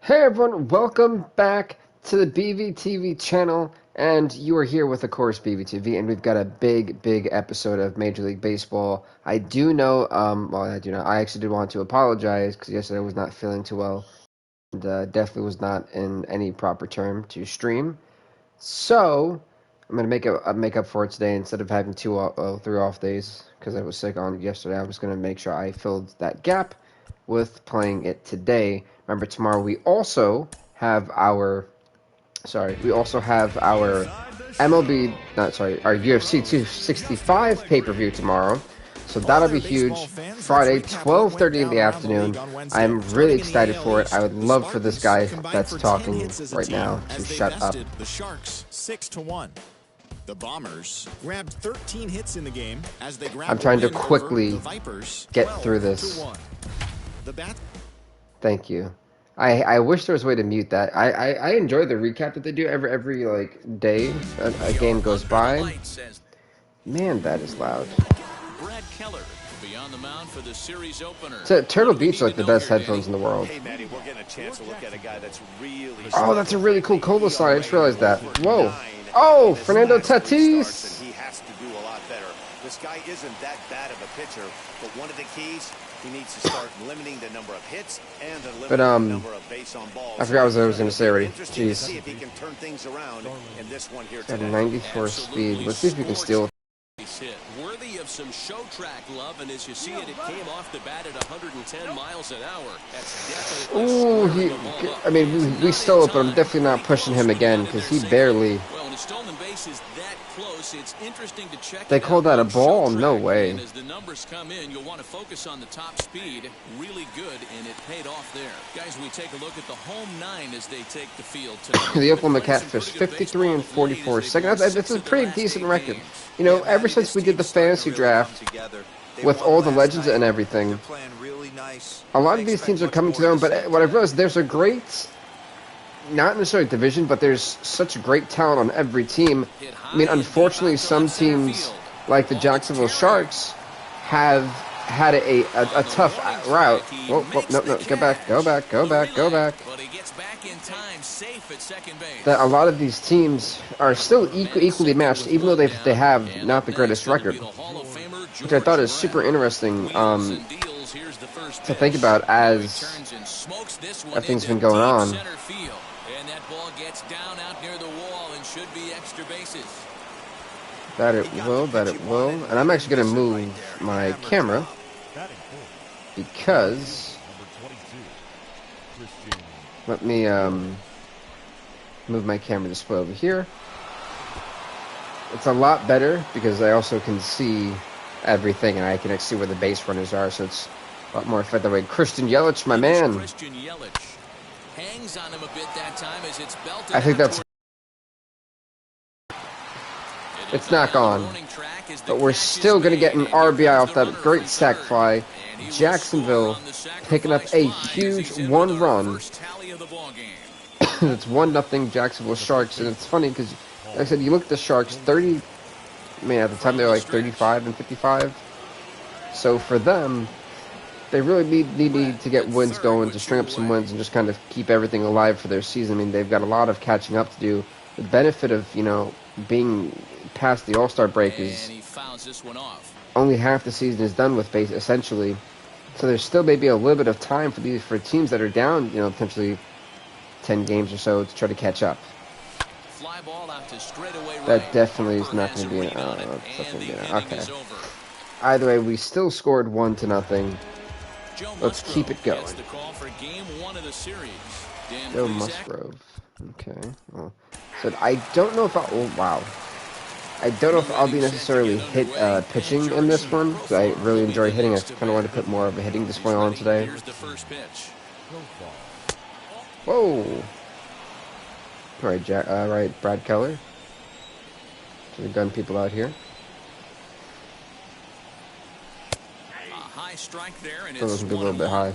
Hey everyone, welcome back to the BVTV channel, and you are here with, of course, BVTV, and we've got a big episode of Major League Baseball. I do know, I actually did want to apologize, because yesterday I was not feeling too well, and definitely was not in any proper term to stream. So, I'm going to make up for it today. Instead of having 3 off days, because I was sick on yesterday, I was going to make sure I filled that gap with playing it today. Remember, tomorrow we also have our MLB, our UFC 265 pay-per-view tomorrow. So that'll be huge. Friday, 12:30 in the afternoon. I'm really excited for it. I would love for this guy that's talking right now to shut up. The Sharks 6-1. The Bombers grabbed 13 hits in the game as they grabbed. I'm trying to quickly the Vipers get through this. The bat. Thank you. I wish there was a way to mute that. I enjoy the recap that they do every like day a game goes by. Man, that is loud. Beyond the mound for the series opener. So, Turtle Beach are like the best headphones in the world. Hey, Matty, we're getting a chance to look at a guy that's really. Oh, that's a really cool cola sign. I just realized that. Whoa. Oh, Fernando Tatis. He has to do a lot better. This guy isn't that bad of a pitcher, but one of the keys, he needs to start limiting the number of hits and the number of base on balls. I forgot what I was going to say already. Jeez. See if he can turn things around in this one here Got today. 94 speed. Let's see if we can steal. Hit. Worthy of some show track love, and as you see it came off the bat at 110 miles an hour. That's definitely. Ooh, we stole it, but I'm definitely not pushing him again because he barely. Well, when a stolen base is that close, it's interesting to check. They called that a ball? No way. And as the numbers come in, you'll want to focus on the top speed. Really good, and it paid off there. Guys, we take a look at the home 9 as they take the field tonight. The Oklahoma Catfish, 53 and 44 seconds. That's a pretty decent record. You know, ever since we did the fantasy draft with all the legends and everything, a lot of these teams are coming to their own. But what I've realized, there's a great, not necessarily division, but there's such great talent on every team. I mean, unfortunately, some teams, like the Jacksonville Sharks, have had a tough route. Whoa, no, go back. That a lot of these teams are still equally matched, even though they have not the greatest record, which I thought is super interesting to think about as everything's been going on. That it will, and I'm actually going to move my camera because let me move my camera display over here. It's a lot better because I also can see everything and I can see where the base runners are, so it's a lot more effective. Way Christian Yelich, my man. Hangs on him a bit that time as it's belted. I think that's. It's not gone, but we're still going to get an RBI off that great sac fly. Jacksonville picking up a huge 1 run. It's 1-0 Jacksonville Sharks, and it's funny because, like I said, you look at the Sharks, 30. I mean, at the time they were like 35 and 55. So for them, they really need to get wins going, to string up some wins and just kind of keep everything alive for their season. I mean, they've got a lot of catching up to do. The benefit of, you know, being past the All-Star break is only half the season is done with, base essentially. So there's still maybe a little bit of time for teams that are down, you know, potentially 10 games or so to try to catch up. That definitely is not going to be an okay. Either way, we still scored 1-0. Let's keep it going. Go Musgrove. Okay. Well, so I don't know if I don't know if I'll be necessarily pitching in this one, because I really enjoy hitting. I kind of wanted to put more of a hitting display on today. Whoa! All right, Brad Keller. So the gun people out here. Still looking a little bit high.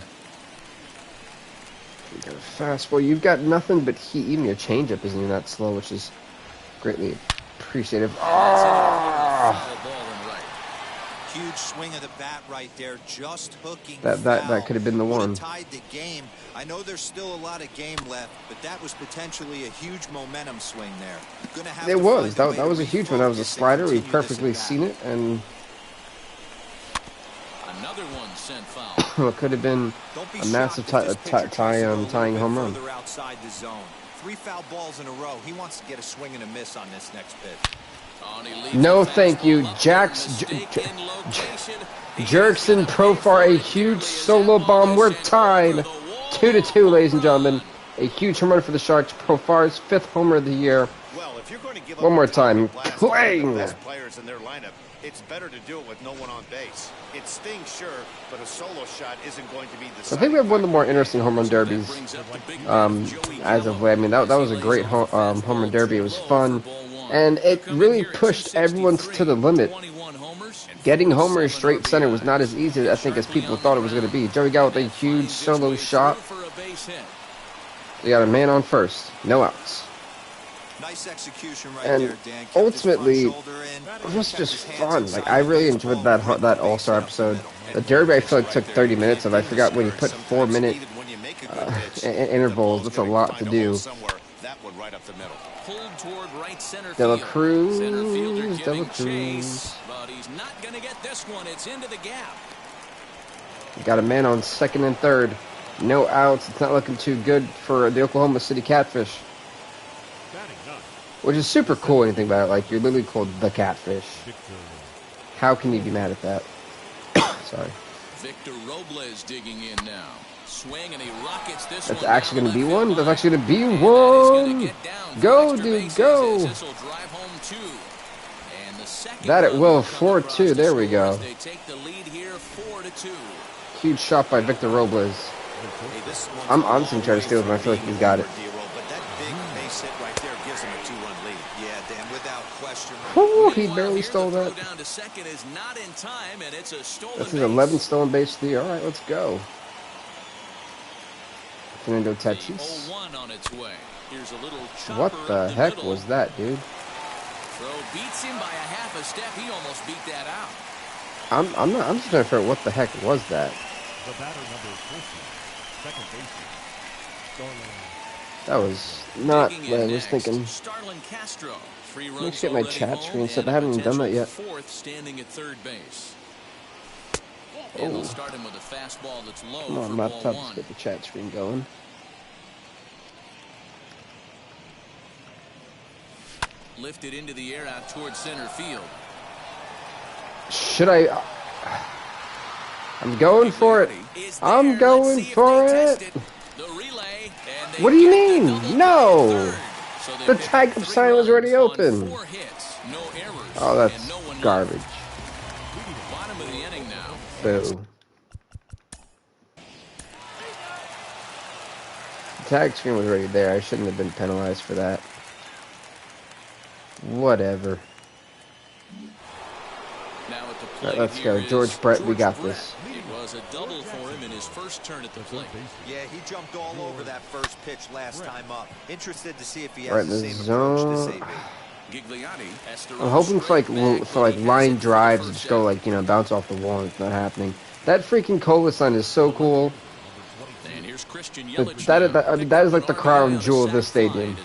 You got a fastball. You've got nothing but heat. Even your changeup isn't even that slow, which is greatly appreciated. Oh! Huge swing of the bat right there, just hooking. That could have been the one. Tied the game. I know there's still a lot of game left, but that was potentially a huge momentum swing there. Gonna have It was. That was a huge one. That was a slider. We've perfectly seen it, and another one sent foul. it could have been a massive tying home run. Outside the zone. 3 foul balls in a row. He wants to get a swing and a miss on this next pitch. No, thank you, Jerkson Profar, a huge solo bomb. We're tied 2-2, ladies and gentlemen. A huge home run for the Sharks. Profar's 5th homer of the year. Well, if you're going to give one more time. Playing. Players in their lineup, it's better to do it with no one on base. It stings, sure, but a solo shot isn't going to be the. I think we have one of the more interesting home run derbies as of late. I mean, that was a great home run derby. It was fun, and it really pushed everyone to the limit. Getting homers straight center was not as easy, I think, as people thought it was going to be. Joey got with a huge solo shot. We got a man on first, no outs. Nice execution right and there, Dan. Ultimately, it was just fun. Like, I really enjoyed that All-Star episode. The derby, I feel like, took 30 minutes of. I forgot when you put 4-minute intervals. That's a lot to do. De La Cruz. But he's not going to get this one. It's into the gap. We got a man on second and third. No outs. It's not looking too good for the Oklahoma City Catfish. Which is super cool, anything about it. Like, you're literally called the Catfish. How can you be mad at that? Sorry. Victor Robles digging in now. Swing and he rockets this. That's actually going to be one. That's actually going to be one. Go, dude, go. That it will. 4-2. There we go. Huge shot by Victor Robles. I'm honestly trying to steal it, but I feel like he's got it. Whew, he barely stole that. That's his 11th stolen base of the year. All right, let's go. Fernando Tatis. What the heck was that, dude? Beats him by a half a step. He almost beat that out. I'm just trying to figure out what the heck was that. The batter number 40, second baseman. That was not what I was thinking. Let me get my chat screen set. I haven't even done that yet. Fourth, standing at third base. Oh. And they'll start him with a fastball that's low. Come on, laptop, let's get the chat screen going. Lifted into the air out towards center field. Should I? I'm going for it. I'm going for it. What do you mean? No. The tag up sign was already open. Oh, that's garbage. Boo. The tag screen was already there. I shouldn't have been penalized for that. Whatever. Alright, let's go. George Brett, we got this. It was a double for him in his first turn at the plate. Yeah, he jumped all over that first pitch last time up. Interested to see if he Right has in the the same zone. approach to I'm hoping for like line drives and just go like, you know, bounce off the wall. It's not happening. That freaking Cola sign is so cool. And here's Christian I mean, that is like the crown jewel of this stadium.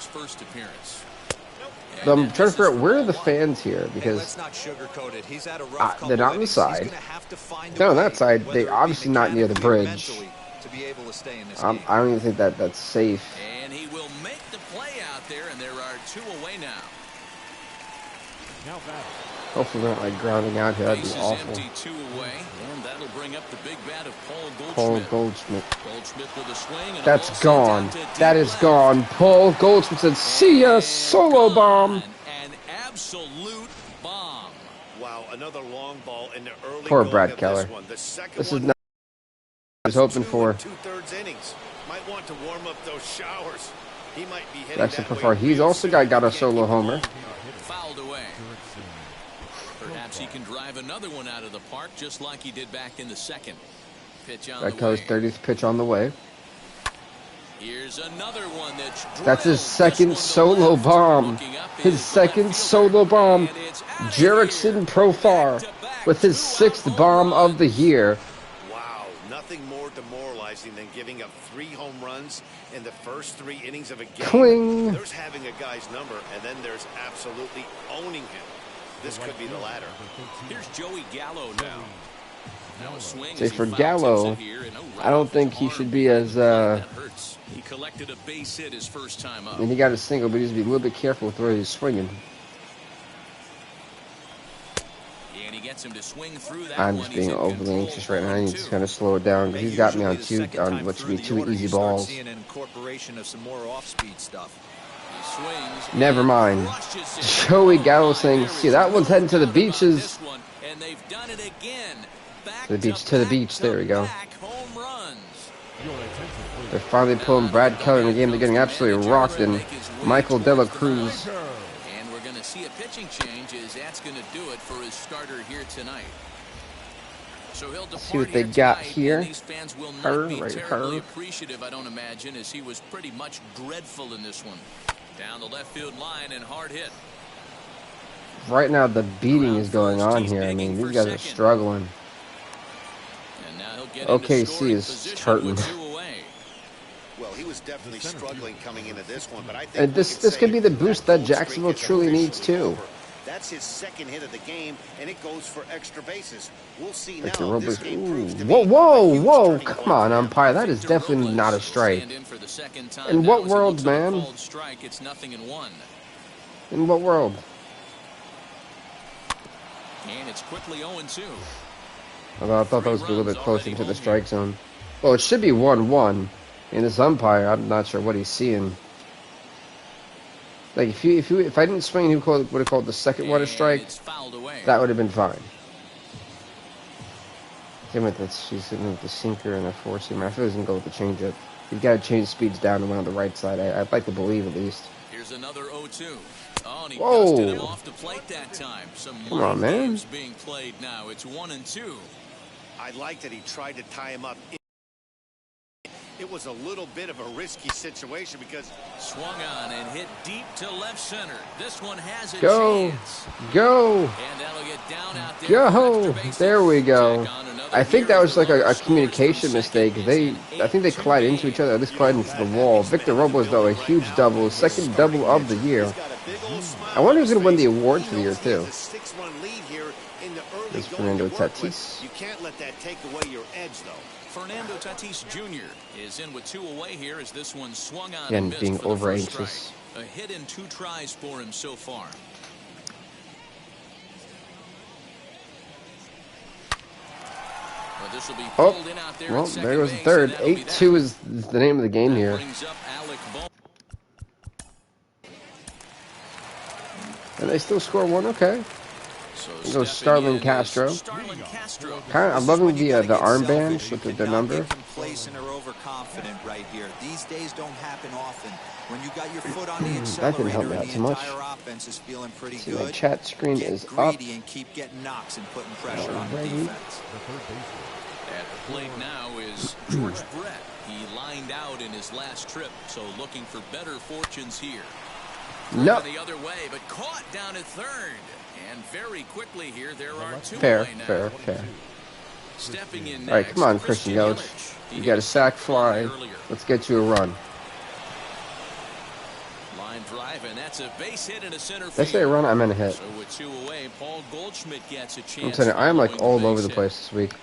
But I'm trying to figure out where are the fans here, because they're not on the side. They're on that side. They're obviously not near the bridge. I don't even think that's safe. And he will make the play out there, and there are 2 away now. Hopefully they're not like grounding out here. That'd be awful. Empty, 2 away, and that'll bring up the big bat of Paul Goldschmidt. Goldschmidt with a swing, and that's gone. That is gone. Paul Goldschmidt said, "See ya, solo bomb." An absolute bomb. Wow, another long ball in the early. Poor Brad Keller. This is not what I was hoping for. 2/3 innings. Might want to warm up those showers. He might be hitting That's that prefer. He's also got a solo homer. Fouled away. Perhaps he can drive another one out of the park, just like he did back in the second. Pitch on Brad Keller's 30th pitch on the way. Here's another one that's his second solo bomb. His second solo bomb. Jerickson Profar. with his 6th bomb of the year. Wow, nothing more demoralizing than giving up 3 home runs in the first 3 innings of a game. Cling. There's having a guy's number, and then there's absolutely owning him. This could be the latter. Here's Joey Gallo now. Say for Gallo, I don't think he should be as He collected a base hit his first time up. and he got a single, but he needs to be a little bit careful with where he's swinging. And he gets him to swing through that. I'm just being overly anxious right now. I need to kind of slow it down because he's got me on what should be 2 easy balls. Incorporation of some more off-speed stuff. Never mind. Joey Gallo saying, see, that one's heading to the beaches. And they've done it again. To the beach, there we go. They're finally pulling Brad Keller in the game. They're getting absolutely rocked, and Michael De La Cruz. And we're going to see a pitching change as that's going to do it for his starter here tonight. So he'll depart. See what they got here. These fans will not be terribly appreciative, I don't imagine, as he was pretty much dreadful in this one. Down the left field line and hard hit. Right now, the beating is going on here. I mean, these guys are struggling. OKC is hurting. Well, he was definitely struggling coming into this one, but I think this could be the boost that Jacksonville truly needs too. That's his 2nd hit of the game, and it goes for extra bases. We'll see now. Whoa! Come on, umpire. That is definitely not a strike. In what world, man? In what world? And it's quickly 0-2. Although I thought that was a little bit closer to the strike zone. Well, it should be 1-1. And this umpire, I'm not sure what he's seeing. Like if I didn't swing, he would have called the second one a strike. That would have been fine. Him with the sinker and the 4-seamer. I feel he's gonna go with the changeup. He's got to change speeds down to one on the right side. I'd like to believe at least. Here's another 0-2. Oh, and he whoa! Dusted him off the plate that time. Come on, man. Being played now. It's 1-2. I like that he tried to tie him up. It was a little bit of a risky situation because swung on and hit deep to left center. This one has a chance. Go! And that'll get down out there. Go! There we go. I think that was like a communication mistake. I think they collided into each other. At least collided into the wall. Victor Robles, though, a huge double, 2nd double of the year. I wonder who's going to win the award for the year too. It's Fernando Tatis. You can't let that take away your edge, though. Fernando Tatis Jr. is in with 2 away here as this one swung on and missed being for the over first anxious. strike. A hit in 2 tries for him so far. Well, this will be pulled in out there. Well, there goes the third. 8-2 is the name of the game here. And they still score 1. Okay. There goes Starlin Castro. I'm loving the armbands with the number. Complacent or overconfident right here. These days don't happen often. When you got your foot on the That didn't help accelerator me out and the too much. entire offense is feeling pretty See, good. my chat screen is up. Greedy and keep getting knocks and putting pressure on the defense. At the plate now is George Brett. He lined out in his last trip, so looking for better fortunes here. No. The other way, but caught down at third. And very quickly here, there are 2 Fair. Stepping in next, all right, come on, Christian Yelich. You got a sac fly. Let's get you a run. Line drive, and that's a base hit in a center field. Did I say a run? I meant a hit. So with 2 away, Paul Goldschmidt gets a chance. I'm telling you, I am like all over the place this week.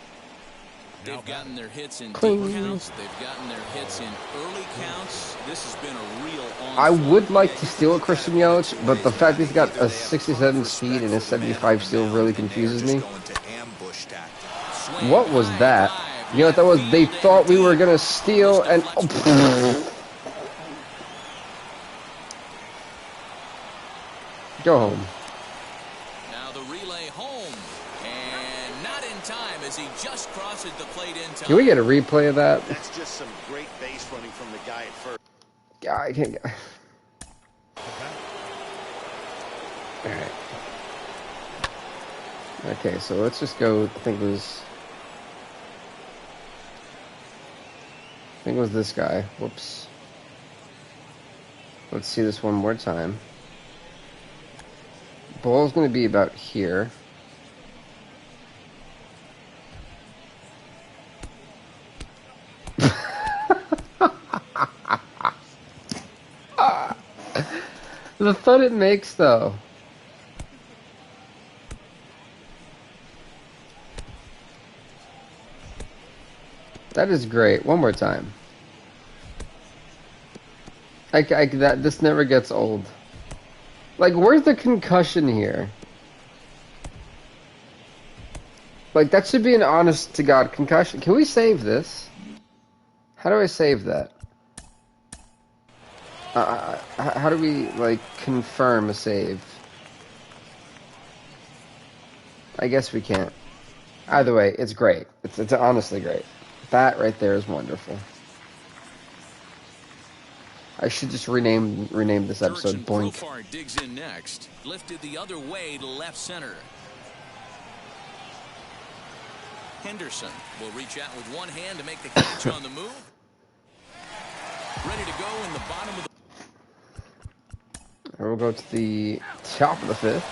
They've gotten their hits in Cling. deep counts. They've gotten their hits in early counts. This has been a real onslaught. I would like to steal a Christian Yelich, but the fact that he's got a 67 speed and a 75 steal really confuses me. What was that? You know what that was? They thought we were gonna steal and go home. Now the relay home, and not in time as he just crosses the plate in time. Can we get a replay of that? That's just some great base running from the guy at first. Yeah, I can't get. All right. Okay, so let's just go. I think it was this guy. Whoops. Let's see this one more time. Ball's going to be about here. The thud it makes, though. That is great. One more time. This never gets old. Like, where's the concussion here? Like, that should be an honest-to-God concussion. Can we save this? How do I save that? How do we, like, confirm a save? I guess we can't. Either way, it's great. It's honestly great. That right there is wonderful. I should just rename this episode Boink. Profar digs in next. Lifted the other way to left center. Henderson will reach out with one hand to make the catch on the move. Ready to go in the bottom of the... And we'll go to the top of the fifth.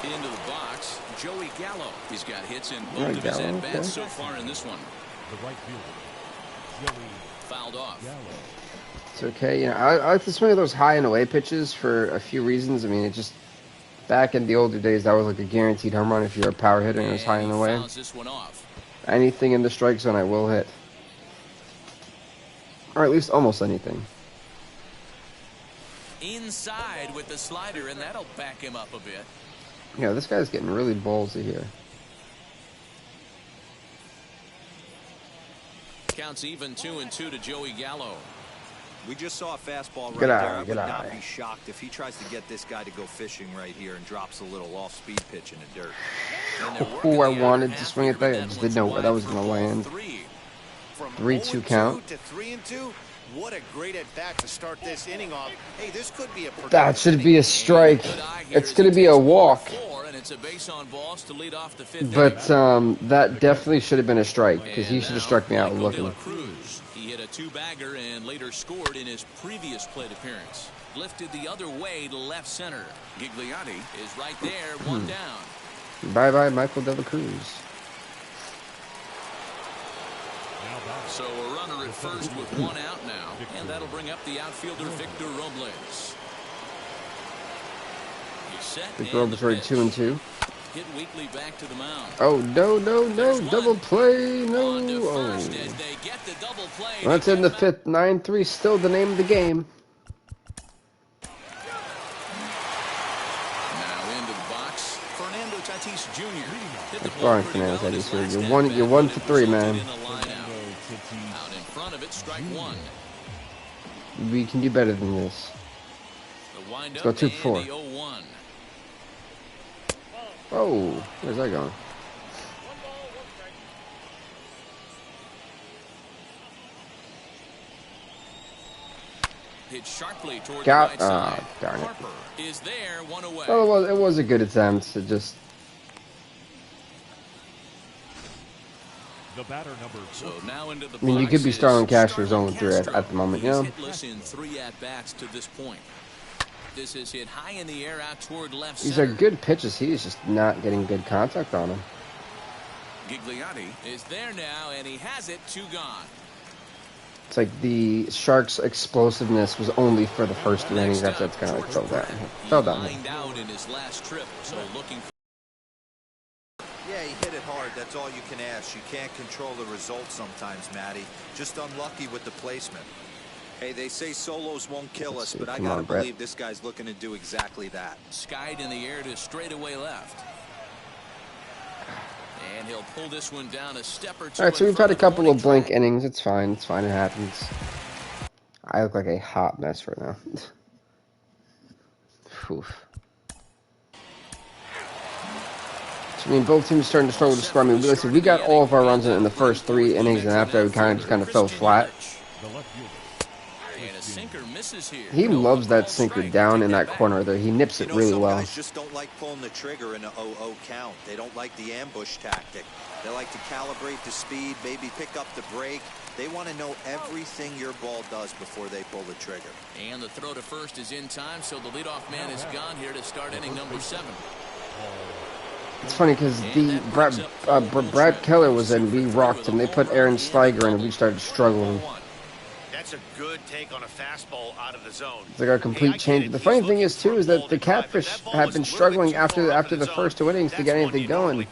Into the box, Joey Gallo. He's got hits in both of his at-bats so far in this one. The right fielder, Joey fouled off. Gallo. It's okay. You know, I like to swing those high and away pitches for a few reasons. I mean, it just back in the older days, that was like a guaranteed home run if you're a power hitter and it was high and away. This one off. Anything in the strike zone, I will hit, or at least almost anything. Inside with the slider, and that'll back him up a bit. Yeah, this guy's getting really ballsy here. Counts even 2-2 to Joey Gallo. We just saw a fastball right Good eye, there. I would good not eye. be shocked if he tries to get this guy to go fishing right here and drops a little off-speed pitch in the dirt. Oh, I wanted to swing it there. I just didn't know where that was going to land. 3-2 count. To 3-2. What a great at bat to start this inning off. Hey, this could be a That should be a strike. It's going to be a walk. But that definitely should have been a strike because he should have struck me out looking. He hit a two-bagger and later scored in his previous plate appearance. Lifted the other way to left center. Gigliotti is right there, one down. Bye-bye, Michael De La Cruz. So a runner at first with one out now, and that'll bring up the outfielder Victor Robles. He's set. Victor Robles ready 2-2. Hit Weekly back to the mound. Oh no, double play, no. Oh. That's in the fifth. 9-3, still the name of the game. Now into the box, Fernando Tatis Jr. That's fine, Fernando Tatis. You're one for three, man. Out in front of it, strike one. We can do better than this. Let's go 2 for 4. Oh, where's that going? Hit sharply toward Got, the right side. Darn it. Harper is there, one away. Well, it was a good attempt. It just. The batter number. So now into the I mean, you could be Starlin Castro's only 3 at the moment, you know. He's hitless in 3 at-bats to this point. This is hit high in the air out toward left These center. are good pitches. He's just not getting good contact on them. Gigliotti is there now, and he has it, 2 gone. It's like the Sharks' explosiveness was only for the first 3 innings. That's kind of like fell down. Lined out in his last trip, so looking for... Yeah, he hit it hard. That's all you can ask. You can't control the result sometimes, Matty. Just unlucky with the placement. Hey, they say solos won't kill us, but I gotta believe this guy's looking to do exactly that. Skied in the air to straightaway left. And he'll pull this one down a step or 2. Alright, so we've had a couple of blank innings. It's fine. It's fine. It happens. I look like a hot mess right now. Oof. I mean, both teams starting to struggle to score. I mean, listen, we got all of our runs in the first 3 innings, and after we kind of fell flat. The left fielder. And a sinker misses here. He loves that sinker down in that corner there. He nips it really some well. guys just don't like pulling the trigger in a 0-0 count. They don't like the ambush tactic. They like to calibrate the speed, maybe pick up the break. They want to know everything your ball does before they pull the trigger. And the throw to first is in time, so the leadoff man is gone here to start inning number 7. It's funny because the Brad Keller was in. We rocked him. They put Aaron Steiger in, and we started struggling. That's a good take on a fastball out of the zone. It's like a complete change. The funny thing is, too, is that the Catfish have been struggling after the first 2 innings to get anything going.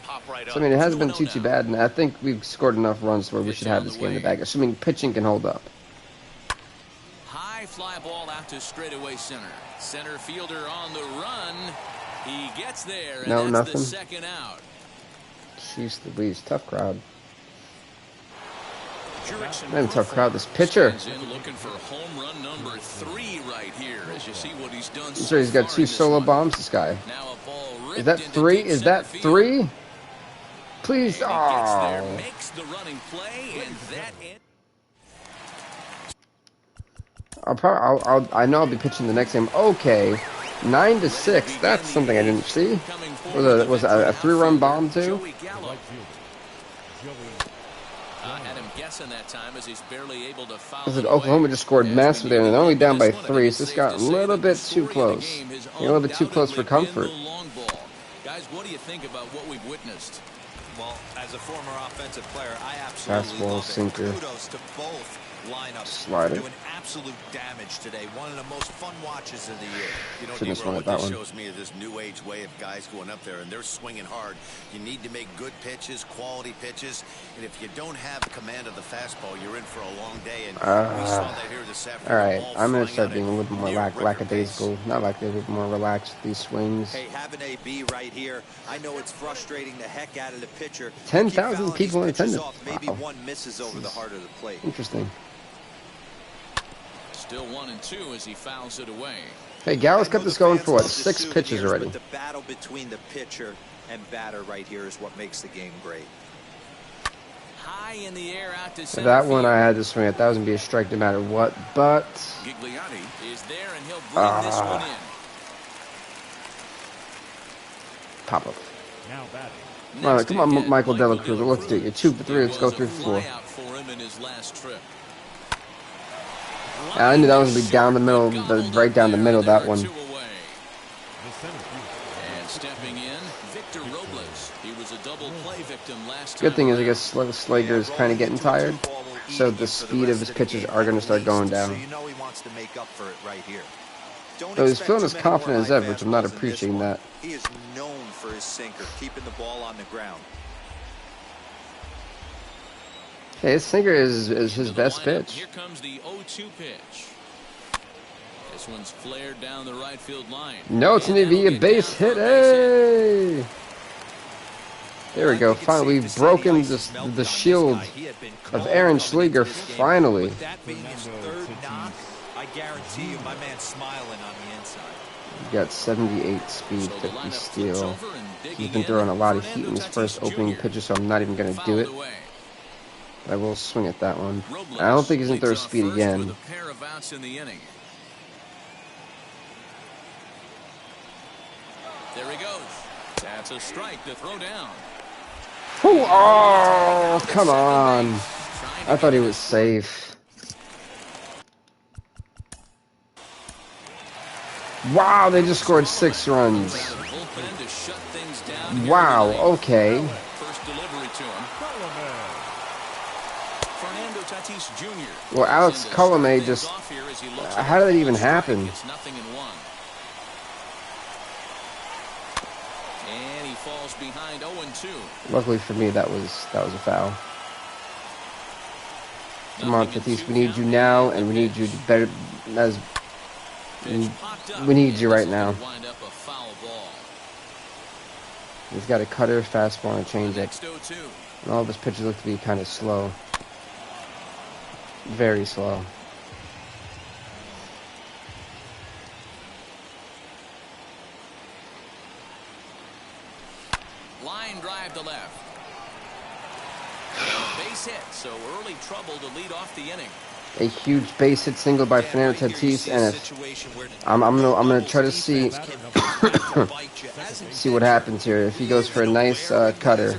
So, I mean, it hasn't been too bad, and I think we've scored enough runs where we should have this game in the bag, assuming pitching can hold up. High fly ball out to straightaway center. Center fielder on the run. He gets there, and No, that's nothing. the second out. Jeez Louise, tough crowd. Man, tough crowd. This pitcher. Looking for home run number 3 right here, as you see what he's done. I'm sure he's got 2 solo bombs. This guy. Now a ball Is that 3? Is that 3? Please. Oh. Oh. Makes the running play, and that I know I'll be pitching the next game. Okay. 9-6. That's something I didn't see. Was it a 3-run bomb too? had him guessing that time as he's barely able to foul. Oklahoma just scored massive there, and they're only down by 3, so this got a little bit too close. A little bit too close for comfort. Guys, what do you think about what we've witnessed? Well, as a former offensive player, I absolutely love it. Sinker. Kudos to both lineups. Slider. Doing absolute damage today. One of the most fun watches of the year. You know, Shouldn't have swung at what that this one. shows me is this new age way of guys going up there and they're swinging hard. You need to make good pitches, quality pitches, and if you don't have command of the fastball, you're in for a long day. And we saw that here this afternoon. All right, I'm gonna start being a little bit more lackadaisical, not lackadaisical, a little more relaxed with these swings. Hey, having AB right here, I know it's frustrating the heck out of the pitcher. 10,000 people in attendance. Maybe Wow. one misses over the heart of the plate. Interesting. Still 1-2 as he fouls it away. Hey, Gallows got this going for what? 6 pitches already. But the battle between the pitcher and batter right here is what makes the game great. High in the air out to That one I had to swing at. That was gonna be a strike no matter what. But Gigliotti is there and he'll bring this one in. pop up. Now batting. All right, come on, Michael Dela Cruz. Let's do it. You're 2 for 3. Let's go 3 for 4. For him in his last trip. Yeah, I knew that was gonna be down the middle, right down the middle. That one. The center field. And stepping in, Victor Robles. He was a double play victim last time. Good thing is, I guess Slager is kind of getting tired, so the speed of his pitches are gonna start going So down. you know he wants to make up for it right here. Don't So he's expect feeling too as many confident more as high ever, which I'm not fastballs in this appreciating one. that. He is known for his sinker, keeping the ball on the ground. Hey, his sinker is his best pitch. Here comes the 0-2 pitch. This one's flared down the right field line. No, it's gonna be a base hit. Hey! There we go. Finally, we've broken the shield of Aaron Schleger. Finally. With that being his third knock, I guarantee you my man's smiling on the inside. He got 78 speed, 50 steal. He's been throwing a lot of heat in his first opening pitches, so I'm not even gonna do it. But I will swing at that one. I don't think he's gonna throw speed again. There he goes. That's a strike to throw down. Oh, come on. I thought he was safe. Wow, they just scored 6 runs. Wow, okay. First delivery to him. Fernando Tatis Jr. Well, Alex Colomé just... How did that even happen? It's nothing in one. And he falls behind 0-2. Luckily for me, that was a foul. Come on, Tatis, we need you now, and we need you to better... We need you right now. Wind up a foul ball. He's got a cutter, fastball, and a changeup. Next 0-2. And all of his pitches look to be kind of slow. Very slow. Line drive to left. Base hit, so early trouble to lead off the inning. A huge base hit single by Fernando Tatis, and I'm gonna try to see see what happens here. If he goes for a nice cutter.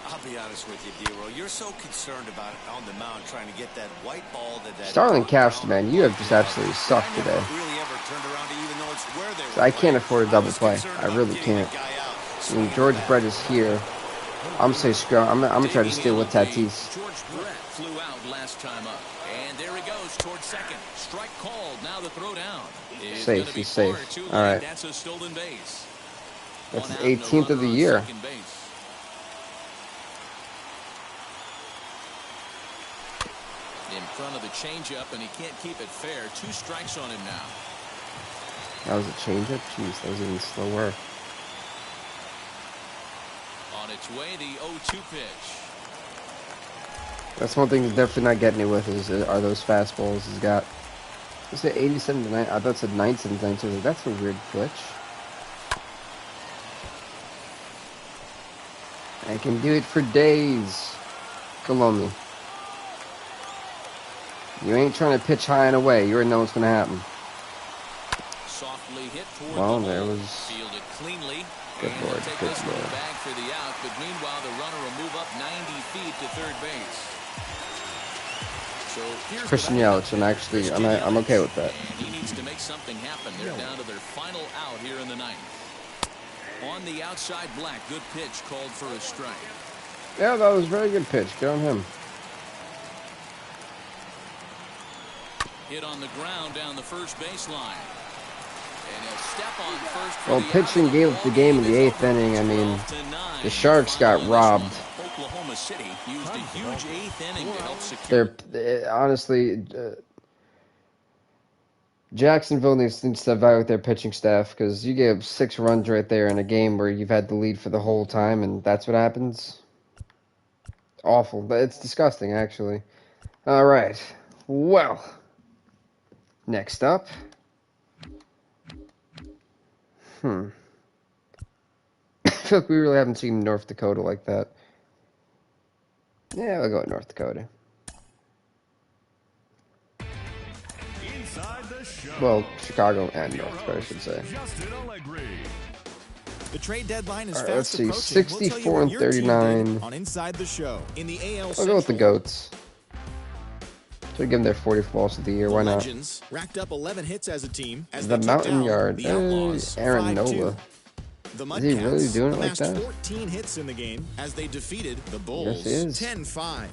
I'll be honest with you, D-Roll. You're so concerned about it on the mound trying to get that white ball that Starling Cast, man, you have just absolutely sucked today. really ever turned around to even know it's where they So I can't afford a double play. I really can't. I mean, George Brett is here. I'm saying screw. I'm gonna try to steal with Tatis. George Brett flew out last time up. And there he goes towards second. Strike called. Now the throw down. Safe. He's safe. All right. That's a stolen base. That's his 18th of the year. In front of the changeup, and he can't keep it fair. 2 strikes on him now. That was a changeup? Jeez, that was even slower. On its way, the 0-2 pitch. That's one thing he's definitely not getting it with are those fastballs he's got. I said 87 to 9. I thought it said 97 to 92. Like, that's a weird glitch. I can do it for days. Colombia. You ain't trying to pitch high and away. You already know what's going to happen. Softly hit toward well, the there hole. was... Fielded cleanly. Good and Lord, take good this Lord. one back for the out, but meanwhile the runner will move up 90 feet to third base. So here's Christian Yelich, and actually, I'm okay with that. And he needs to make something happen. They're down to their final out here in the ninth. On the outside, Black, good pitch called for a strike. Yeah, that was a very good pitch. Good on him. Hit on the ground down the first baseline. And he'll step on first for Well, the pitching out. gave up the game in the 8th inning. I mean, the Sharks got robbed. Oklahoma City used a huge 8th inning to help secure. Honestly, Jacksonville needs to evaluate their pitching staff because you gave up 6 runs right there in a game where you've had the lead for the whole time, and that's what happens. Awful. It's disgusting, actually. All right. Well, next up. I feel like we really haven't seen North Dakota like that. Yeah, we'll go with North Dakota. Well, Chicago and North Dakota, I should say. The trade deadline is All right, let's fast see. approaching. 64 and 39. On Inside the Show. In the AL I'll go with the Goats. Should give them their 40th loss of the year. Why not? Legends racked up 11 hits as a team. As The they took Mountain down Yard. the Outlaws, Aaron 5-2. Nola. The Is he really Mudcats doing it like amassed that? 14 hits in the game as they defeated the Bulls. Yes, he is. 10-5.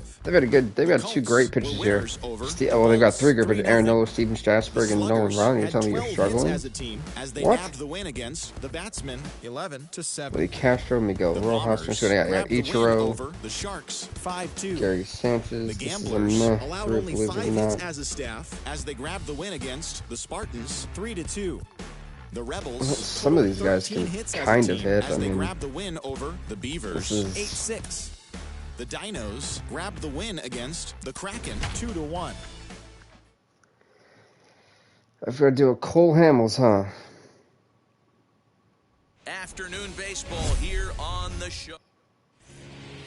They've got 2 great pitchers here. Well, they've got 3 great pitchers: Aaron Nola, Steven Strasburg, and Nolan Ryan. You're telling me you're struggling? As a team, as they What? nabbed the win against the Batsmen 11-7. Willie Castro, Miguel The Rojas. Bombers I got grabbed the win Ichiro, over the Sharks 5-2. Gary Sanchez. The This is a Gamblers meh, allowed believe only it 5 or hits not. as a staff as they grabbed the win against the Spartans 3-2. The Rebels Some of these guys 13 can hits as a kind of team hit. as I they mean, grabbed the win over the Beavers this is- 8-6. The Dinos grabbed the win against the Kraken 2-1. I've got to do a Cole Hamels, huh? Afternoon baseball here on the show.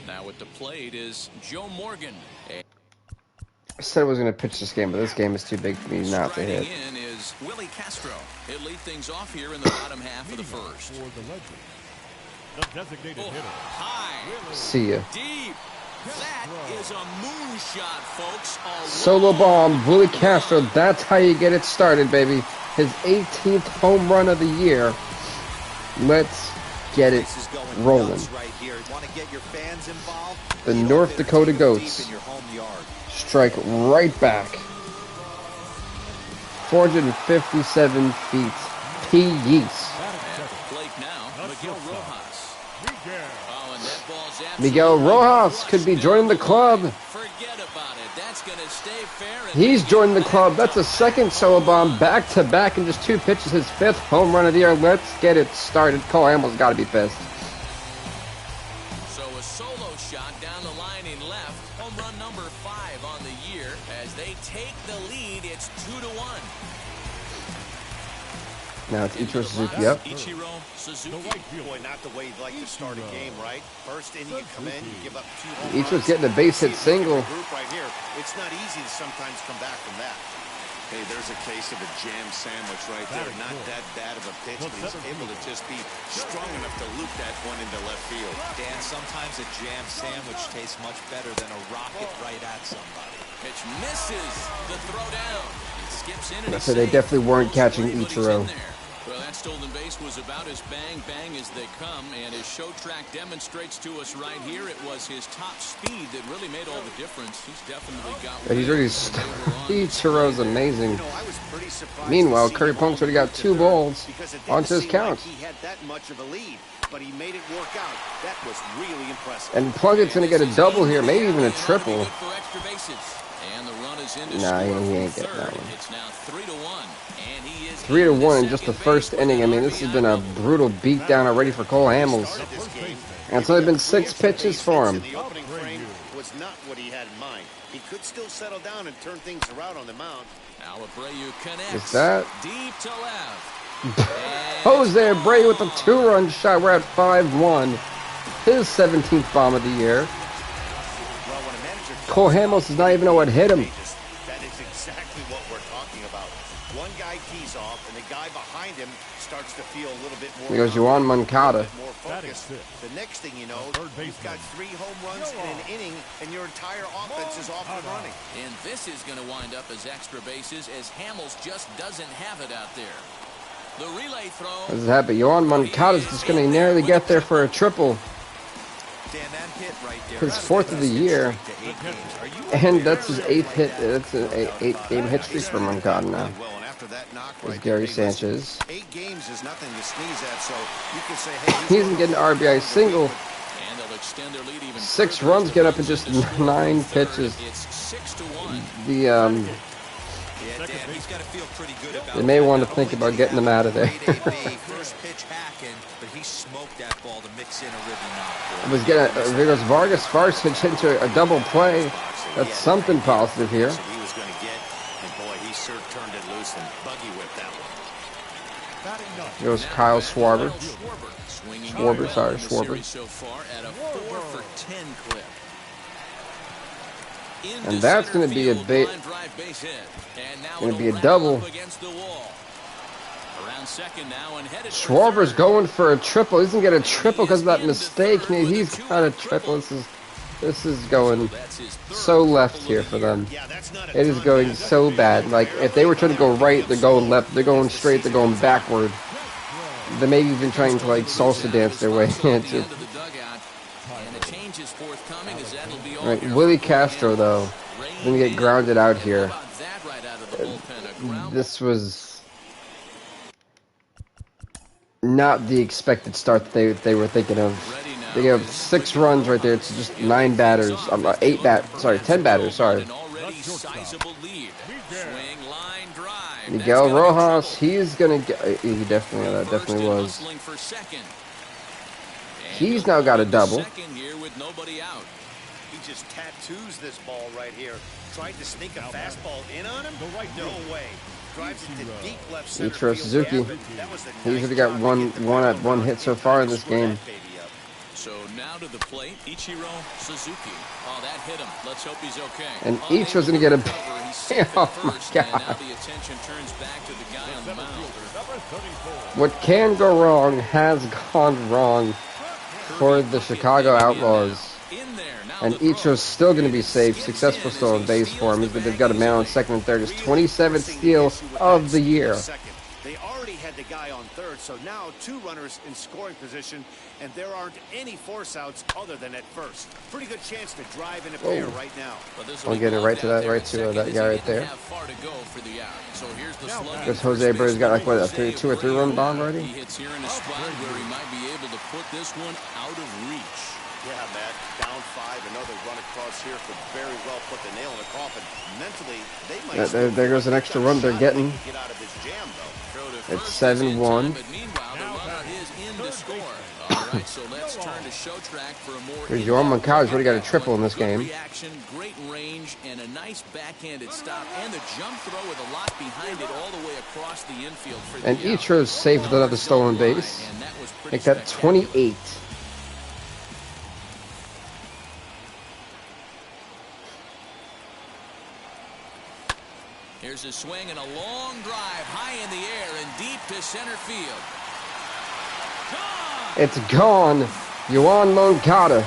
Now at the plate is Joe Morgan. I said I was going to pitch this game, but this game is too big for me not to Striding hit. in is Willie Castro. He'll lead things off here in the bottom half of the first. For the legend, the designated hitter. High, See ya. deep. That is a moonshot, folks. A Solo bomb, Willie Castro. That's how you get it started, baby. His 18th home run of the year. Let's get it This is going rolling. nuts right here. Want to get your fans involved? The Lead North off hitter, Dakota take 'em Goats. deep in your home yard. Strike right back. 457 feet. P-yeets. plate now, Miguel Rojas. Oh, and that ball's Miguel absolutely Rojas could be joining the club. Forget about it. That's going to stay fair. And He's joining the club. That's a second solo bomb back-to-back in just 2 pitches. His 5th home run of the year. Let's get it started. Cole Hamels got to be pissed. So a solo shot down the line in left. Home run number 5 on the year. As they take the lead, it's 2-1. Now it's Ichiro Suzuki up. Ichiro Suzuki. Boy, not the way you'd like to start a game, right? First inning, you come in, you give up 2 home Ichiro's runs. getting a base hit See, if you single. look at the group right here, it's not easy to sometimes come back from that. Hey, there's a case of a jam sandwich right there. Not that bad of a pitch, but he's able to just be strong enough to loop that one into left field. Dan, sometimes a jam sandwich tastes much better than a rocket right at somebody. Pitch misses the throw down. He skips in and So they definitely weren't catching Nobody's Ichiro. in there. Well, that's stolen base was about as bang as they come, and his show track demonstrates to us right here it was his top speed that really made all the difference. He's definitely got. He's already Ichiro's amazing. Meanwhile, Curry Punk's already got 2 balls onto his count. He had that much of a lead, but he made it work out. That was really impressive. And Plunkett's going to get a double here, maybe even a triple. Nah, he ain't getting that one. It's now 3-1, and he is 3-1 in just the first inning. I mean, this has been a brutal beatdown already for Cole Hamels. And it's only been 6 pitches for him. The opening frame was not what he had in mind. He could still settle down and turn things around on the mound. Is that? Deep to left. Jose Abreu with a 2-run shot. We're at 5-1. His 17th bomb of the year. Cole Hamels does not even know what hit him. That is exactly what we're talking about. One guy tees off, and the guy behind him starts to feel a little bit more. Here goes Yoan Moncada. More focused. The next thing you know, you've got 3 home runs in an inning, and your entire offense is off and running. And this is going to wind up as extra bases, as Hamels just doesn't have it out there. The relay throw. What is happening? Yoan Moncada's just going to nearly get there for a triple. His 4th of the year. And that's his 8th hit. That's an 8-game hit streak for Moncada now. There's Gary Sanchez. 8 games is nothing to sneeze at, so you can say, hey, He doesn't get an RBI single. And they'll extend their lead even 6 runs get up in just 9 pitches. It's 6-1. They may want to think about getting them out of there. First pitch hacking, but he smoked that ball to mix in a rhythm knock. Was getting there goes Vargas hits into a double play. That's something positive here. he was going to get, and boy, he sure turned it loose and buggy whipped that one. Here goes Kyle Schwarber. Schwarber. So far at a 4 for 10 clip. And that's going to be a double. Schwarber's going for a triple. He's going to get a triple because of that mistake. He's got a triple. This is going so left here for them. It is going so bad. Like, if they were trying to go right, they're going left. They're going straight, they're going backward. They may be even trying to, like, salsa dance their way into. Right, Willie Castro, though, is going to get grounded out here. This was not the expected start that they were thinking of. They have 6 runs right there to just 9 batters. 10 batters, sorry. Miguel Rojas, he's going to get... He definitely was. He's now got a double. He just tattoos this ball right here. Tried to sneak a fastball in on him? No way. Drives it to deep left center. Ichiro Suzuki. He's already got one hit so far in this game. So now to the plate, Ichiro Suzuki. Oh, that hit him. Let's hope he's okay. And Ichiro's going to get a... Oh, my God. Now the attention turns back to the guy on the mound. What can go wrong has gone wrong for the Chicago Outlaws. And Ichiro's still going to be safe. Successful stolen base for him. They've got a man on second and third. His 27th steal of the year. They already had the guy on third, so now 2 runners in scoring position, and there aren't any force outs other than at first. Pretty good chance to drive in a pair right now. I'll get it right to that guy right there. Because Jose Abreu's got like what, a 2 or 3 run bomb already? He hits here in a spot where he might be able to put this one out of reach. Yeah, Matt, down 5, another run across here could very well put the nail in the coffin. Mentally, they might... There goes an extra run they're getting. Get out of his jam, though. It's 7-1. Yoan Moncada's already got a triple in this game. Great range and a nice backhanded stop, and the jump throw with a lot behind it all the way across the infield. And Ichiro's safe with another stolen base. Make that 28. Here's a swing and a long drive high in the air and deep to center field. Gone! It's gone. Yoan Moncada.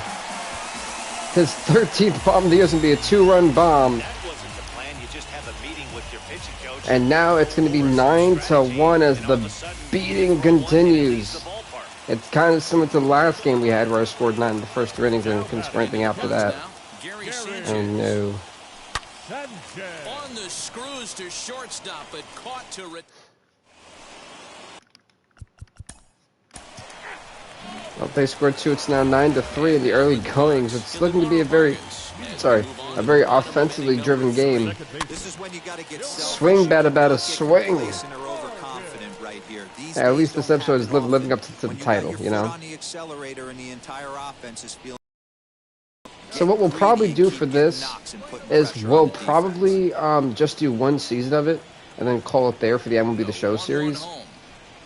His 13th bomb of the year is going to be a 2-run bomb. That wasn't the plan. You just have a meeting with And now it's going to be 9-1 as the beating continues. It's kind of similar to the last game we had where I scored 9 in the first 3 innings and couldn't score anything after that. Oh no. On the screws to shortstop, but caught to Well, they scored 2. It's now 9-3 in the early goings. It's looking to be a very offensively driven game. Swing, bada, swing. Yeah, at least this episode is living up to the title, you know. So what we'll probably do for this is we'll probably just do 1 season of it and then call it there for the MLB The Show series.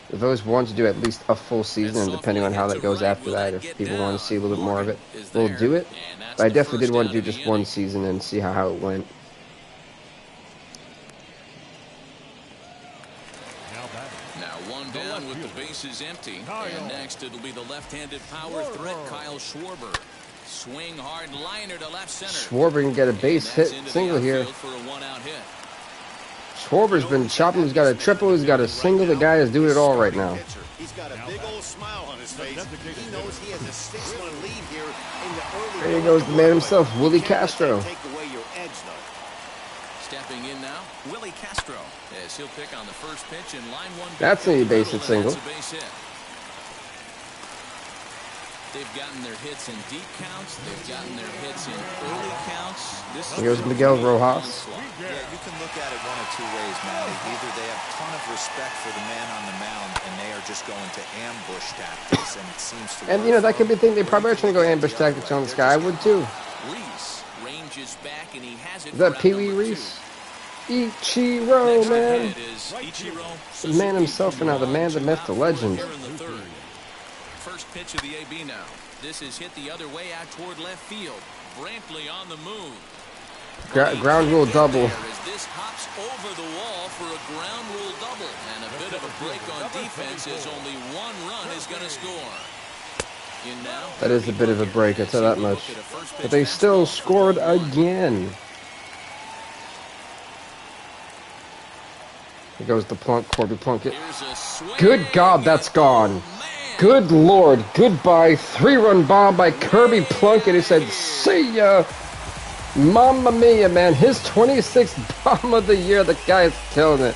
If those want to do at least a full season, and depending on how that goes after that, if people want to see a little bit more of it, we'll do it. But I definitely did want to do just 1 season and see how it went. Now 1 down with the bases empty. And next it'll be the left-handed power threat, Kyle Schwarber. Swing hard liner to left center. Schwarber can get a base hit single here. Schwarber's been chopping. He's got a triple. He's got a single. The guy is doing it all right now. He's got a big old smile on his face. He knows he has a 6-1 lead here in the early. There he goes, the man himself, Willie Castro. Take away your edge, though. Stepping in now, Willie Castro. As he'll pick on the first pitch in line 1. That's a base hit single. They've gotten their hits in deep counts. They've gotten their hits in early counts. Here's Miguel Rojas. Yeah, you can look at it 1 of 2 ways, Matty. Either they have a ton of respect for the man on the mound, and they are just going to ambush tactics, and it seems to. And you know that could be the thing. They probably are trying to go ambush tactics on this guy. I would too. Reese ranges back, and he has it. Is that Pee Wee Reese? Ichiro, man. The man himself, and now the man, the myth, the legend. First pitch of the AB now. This is hit the other way out toward left field. Brantley on the move. Ground rule double. As this hops over the wall for a ground rule double. And a bit of a break on defense as only 1 run is going to score. In now. That is a bit of a break, I'll tell that much. But they still scored again. Here goes the Plunk, Corby Plunkett. Good God, that's gone. Good Lord, goodbye. 3-run bomb by Kirby Plunkett. He said, see ya. Mamma mia, man. His 26th bomb of the year. The guy is killing it.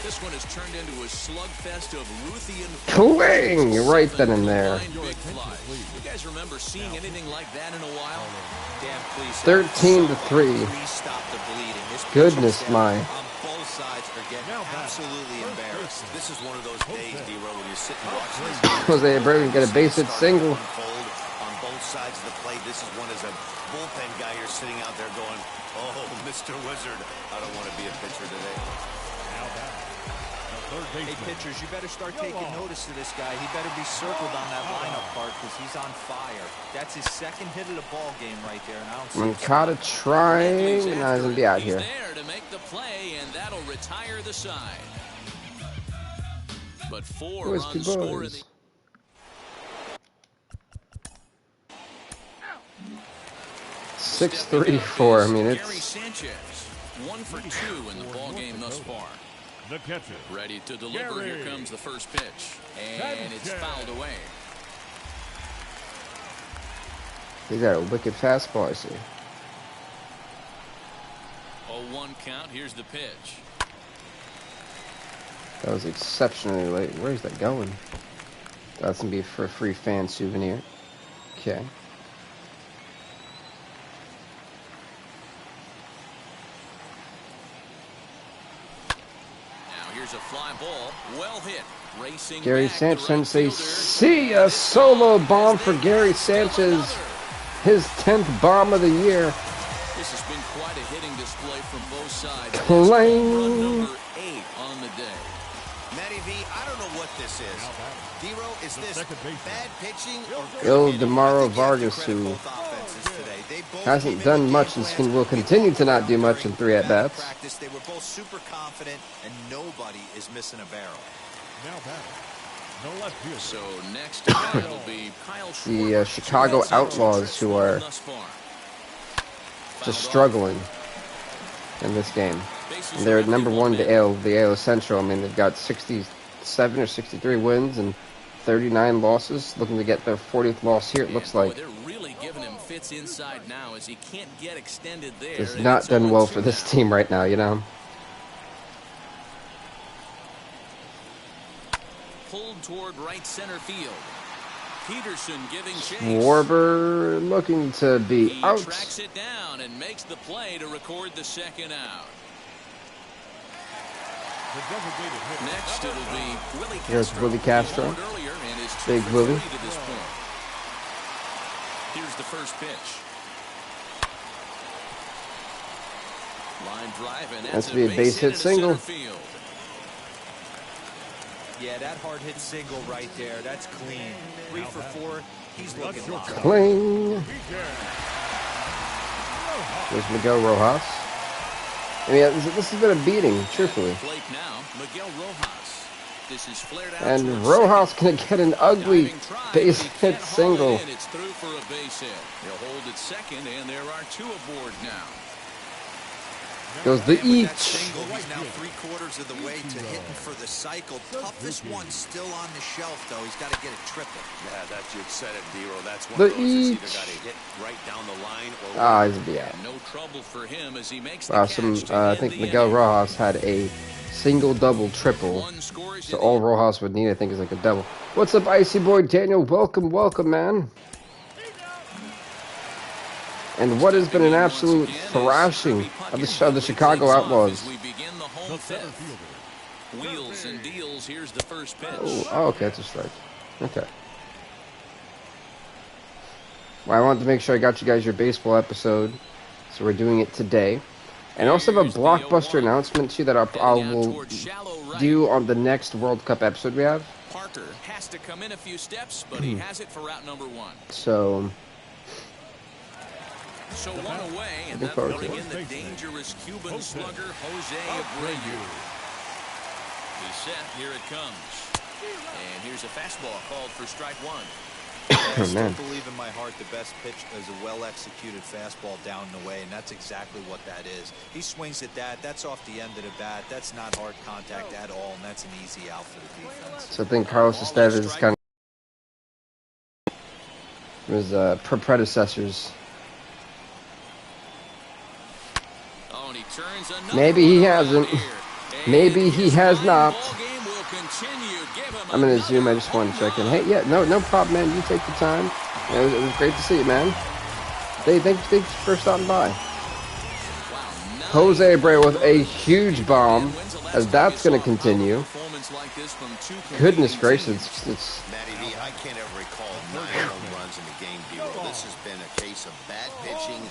This one has turned into a slugfest of Ruthian. Cling! Right then and there. You guys remember seeing anything like that in a while? Dan, please. 13-3. Stop the bleeding. Goodness my. Both sides are getting absolutely embarrassed. This is one of those days, D-Row, when you sit and watch this. Jose Abreu can get a base hit single. On both sides of the plate, this is one as a bullpen guy, you're sitting out there going, oh, Mr. Wizard, I don't want to be a pitcher today. Hey, pitchers, you better start taking notice of this guy. He better be circled on that lineup part because he's on fire. That's his 2nd hit of the ball game right there. Mancada trying, and now he's going to be out here. There to make the play, and that'll retire the side. But 4 runs score in the 6-3-4. I mean, it's. Gary Sanchez, 1 for 2 in the ball game thus far. The catcher. Ready to deliver. Here comes the first pitch, and it's fouled away. He's got a wicked fastball, I see. 0-1 count. Here's the pitch. That was exceptionally late. Where's that going? That's going to be for a free fan souvenir. Okay. Now here's a fly ball. Well hit. Racing Gary Sanchez say, see a solo bomb for Gary Sanchez. His 10th bomb of the year. This has been quite a hitting display from both sides. Clang. Number 8 on the day. Matty V, I don't know what this is. D-Row, is this bad pitching or Il Demaro Vargas, who hasn't done much and will continue to not do much in 3 at-bats. They were both super confident, and nobody is missing a barrel. So next it'll be Kyle Schwarber. The Chicago Outlaws, who are just struggling. in this game. And they're number 1 the AL Central. I mean, they've got 67 or 63 wins and 39 losses. Looking to get their 40th loss here, it looks like. They're really giving him fits inside now as he can't get extended there. It's not done well for this team right now, you know. Pulled toward right center field. Peterson giving chase. Schwarber looking to be he out. Tracks it down and makes the play to record the second out. Next it'll be Willie Castro. Here's Willie Castro. Earlier and is Big Willie. to this point. Here's the first pitch. Line drive and That's to be a base hit single. Yeah, that hard hit single right there. That's clean. 3 for 4. He's looking live. Cling. There's Miguel Rojas. I mean, this has been a beating, truthfully. And Rojas gonna get an ugly base hit single. It's through for a base hit. He'll hold it second, and there are 2 aboard now. Goes the each. He's now 3/4 of the way to hitting for the cycle. Toughest one still on the shelf, though. He's got to get a triple. Yeah, that's you said it, Dero. That's one the of those each. either got to hit right down the line or He's out. No trouble for him as he makes Wow, I think Miguel Rojas had a single, double, triple. So all Rojas would need, I think, is like a double. What's up, Icy Boy Daniel? Welcome, man. And what has been an absolute thrashing of the Chicago Outlaws. Wheels and deals. Here's the first pitch. Oh, okay, that's a strike. Okay. Well, I wanted to make sure I got you guys your baseball episode, so we're doing it today. And I also have a blockbuster announcement too that I will do on the next World Cup episode we have. Parker has to come in a few steps, but he has it for route number 1. So one away, and that will bring in the dangerous Cuban slugger Jose Abreu. He's set. Here it comes. And here's a fastball called for strike 1. I still believe in my heart the best pitch is a well-executed fastball down the way, and that's exactly what that is. He swings at that. That's off the end of the bat. That's not hard contact at all, and that's an easy out for the defense. So I think Carlos Estevez is kind of his predecessors. Maybe he hasn't. Maybe he has not. I'm gonna zoom. I just want to check in. Hey, yeah, no problem, man. You take the time. It was great to see you, man. Thanks for stopping by. Jose Abreu with a huge bomb, as that's gonna continue. Goodness gracious, it's. Matty V, I can't ever recall 9 home runs in the game, Dero. This has been a case of bad pitching,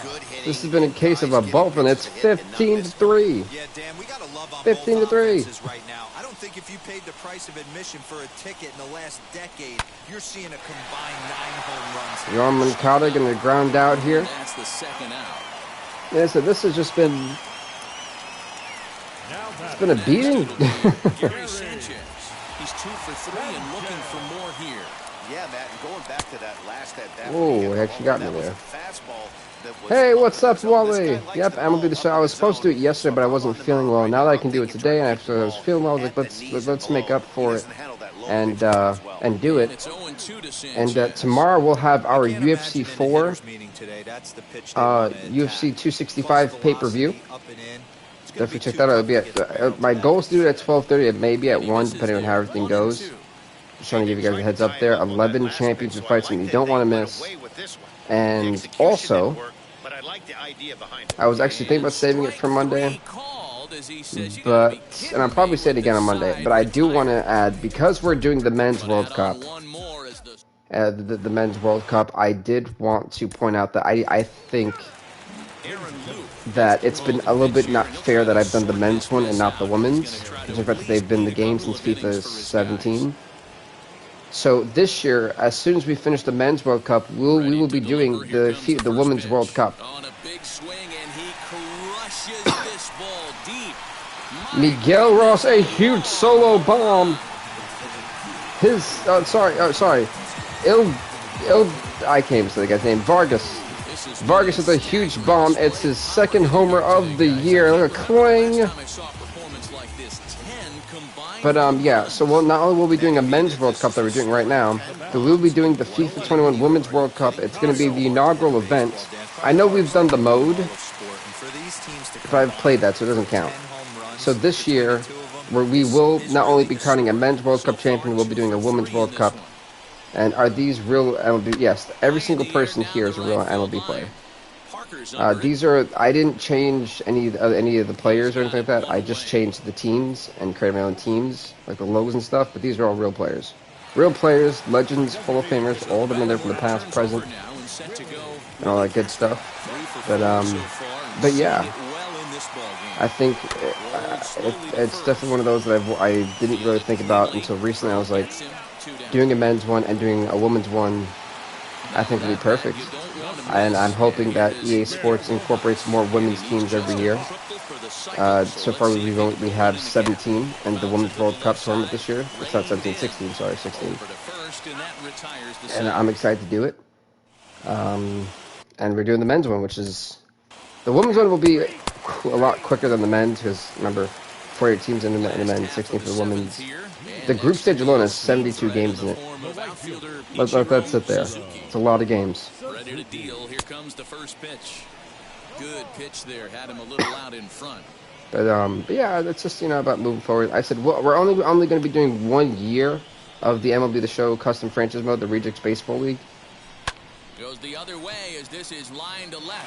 good hitting. This has been a case of a bullpen. It's 15-3. Yeah, Dan, we gotta love on 15-3 right now. I don't think if you paid the price of admission for a ticket in the last decade, you're seeing a combined 9 home runs. Norman Moncada gonna ground out here. That's the second out. Yeah, so this has just been. It's been a beating. Gary Sanchez. He's 2 for 3 and looking for more here. Yeah, Matt, and going back to that last at-bat. Oh, he actually got me there. Hey, what's up, Wally? Yep, MLB The Show. I was supposed to do it yesterday, but I wasn't feeling well. Now that I can do it today, and after I was feeling well, I was like, let's make up for it and do it. And tomorrow we'll have our UFC 4, UFC 265 pay-per-view. Definitely check that out. It'll be at, my goal is to do it at 12:30. It may be at 1, depending on how everything goes. Just trying to give you guys a heads up there. 11 championship fights that you don't want to miss. And also, I was actually thinking about saving it for Monday, but, and I'll probably say it again on Monday, but I do want to add, because we're doing the Men's World Cup, the Men's World Cup, I did want to point out that I think that it's been a little bit not fair that I've done the men's one and not the women's, considering the fact that they've been in the game since FIFA 17. So this year, as soon as we finish the Men's World Cup, we will be doing the Women's World Cup. Miguel Ross, a huge solo bomb. I can't even say the guy's name. Vargas Vargas with a huge bomb. It's his second homer of the year. Look at cling. But yeah, so not only will we be doing a men's World Cup that we're doing right now, but we'll be doing the FIFA 21 Women's World Cup. It's going to be the inaugural event. I know we've done the mode, but I've played that, so it doesn't count. So this year, where we will not only be crowning a men's World Cup champion, we'll be doing a women's World Cup. And are these real MLB? Yes, every single person here is a real MLB player. These are, I didn't change any of the players or anything like that. I just changed the teams and created my own teams, like the logos and stuff. But these are all real players. Real players, legends, Hall of Famers, all of them in there from the past, present, and all that good stuff. But yeah, I think it's definitely one of those that I didn't really think about until recently. I was like, doing a men's one and doing a women's one, I think would be perfect. And I'm hoping that EA Sports incorporates more women's teams every year. So far we have 17 in the Women's World Cup tournament this year. It's not 17, 16, sorry, 16. And I'm excited to do it. And we're doing the men's one, which is... The women's one will be a lot quicker than the men's, because remember, 48 teams in the men's, 16 for the women's. The group stage alone has 72 games in it. Let that sit there. It's a lot of games. Ready to deal. Here comes the first pitch. Good pitch there. Had him a little out in front. But yeah, that's just about moving forward. I said we're only going to be doing 1 year of the MLB The Show custom franchise mode, the Rejects Baseball League. Goes the other way as this is line to left.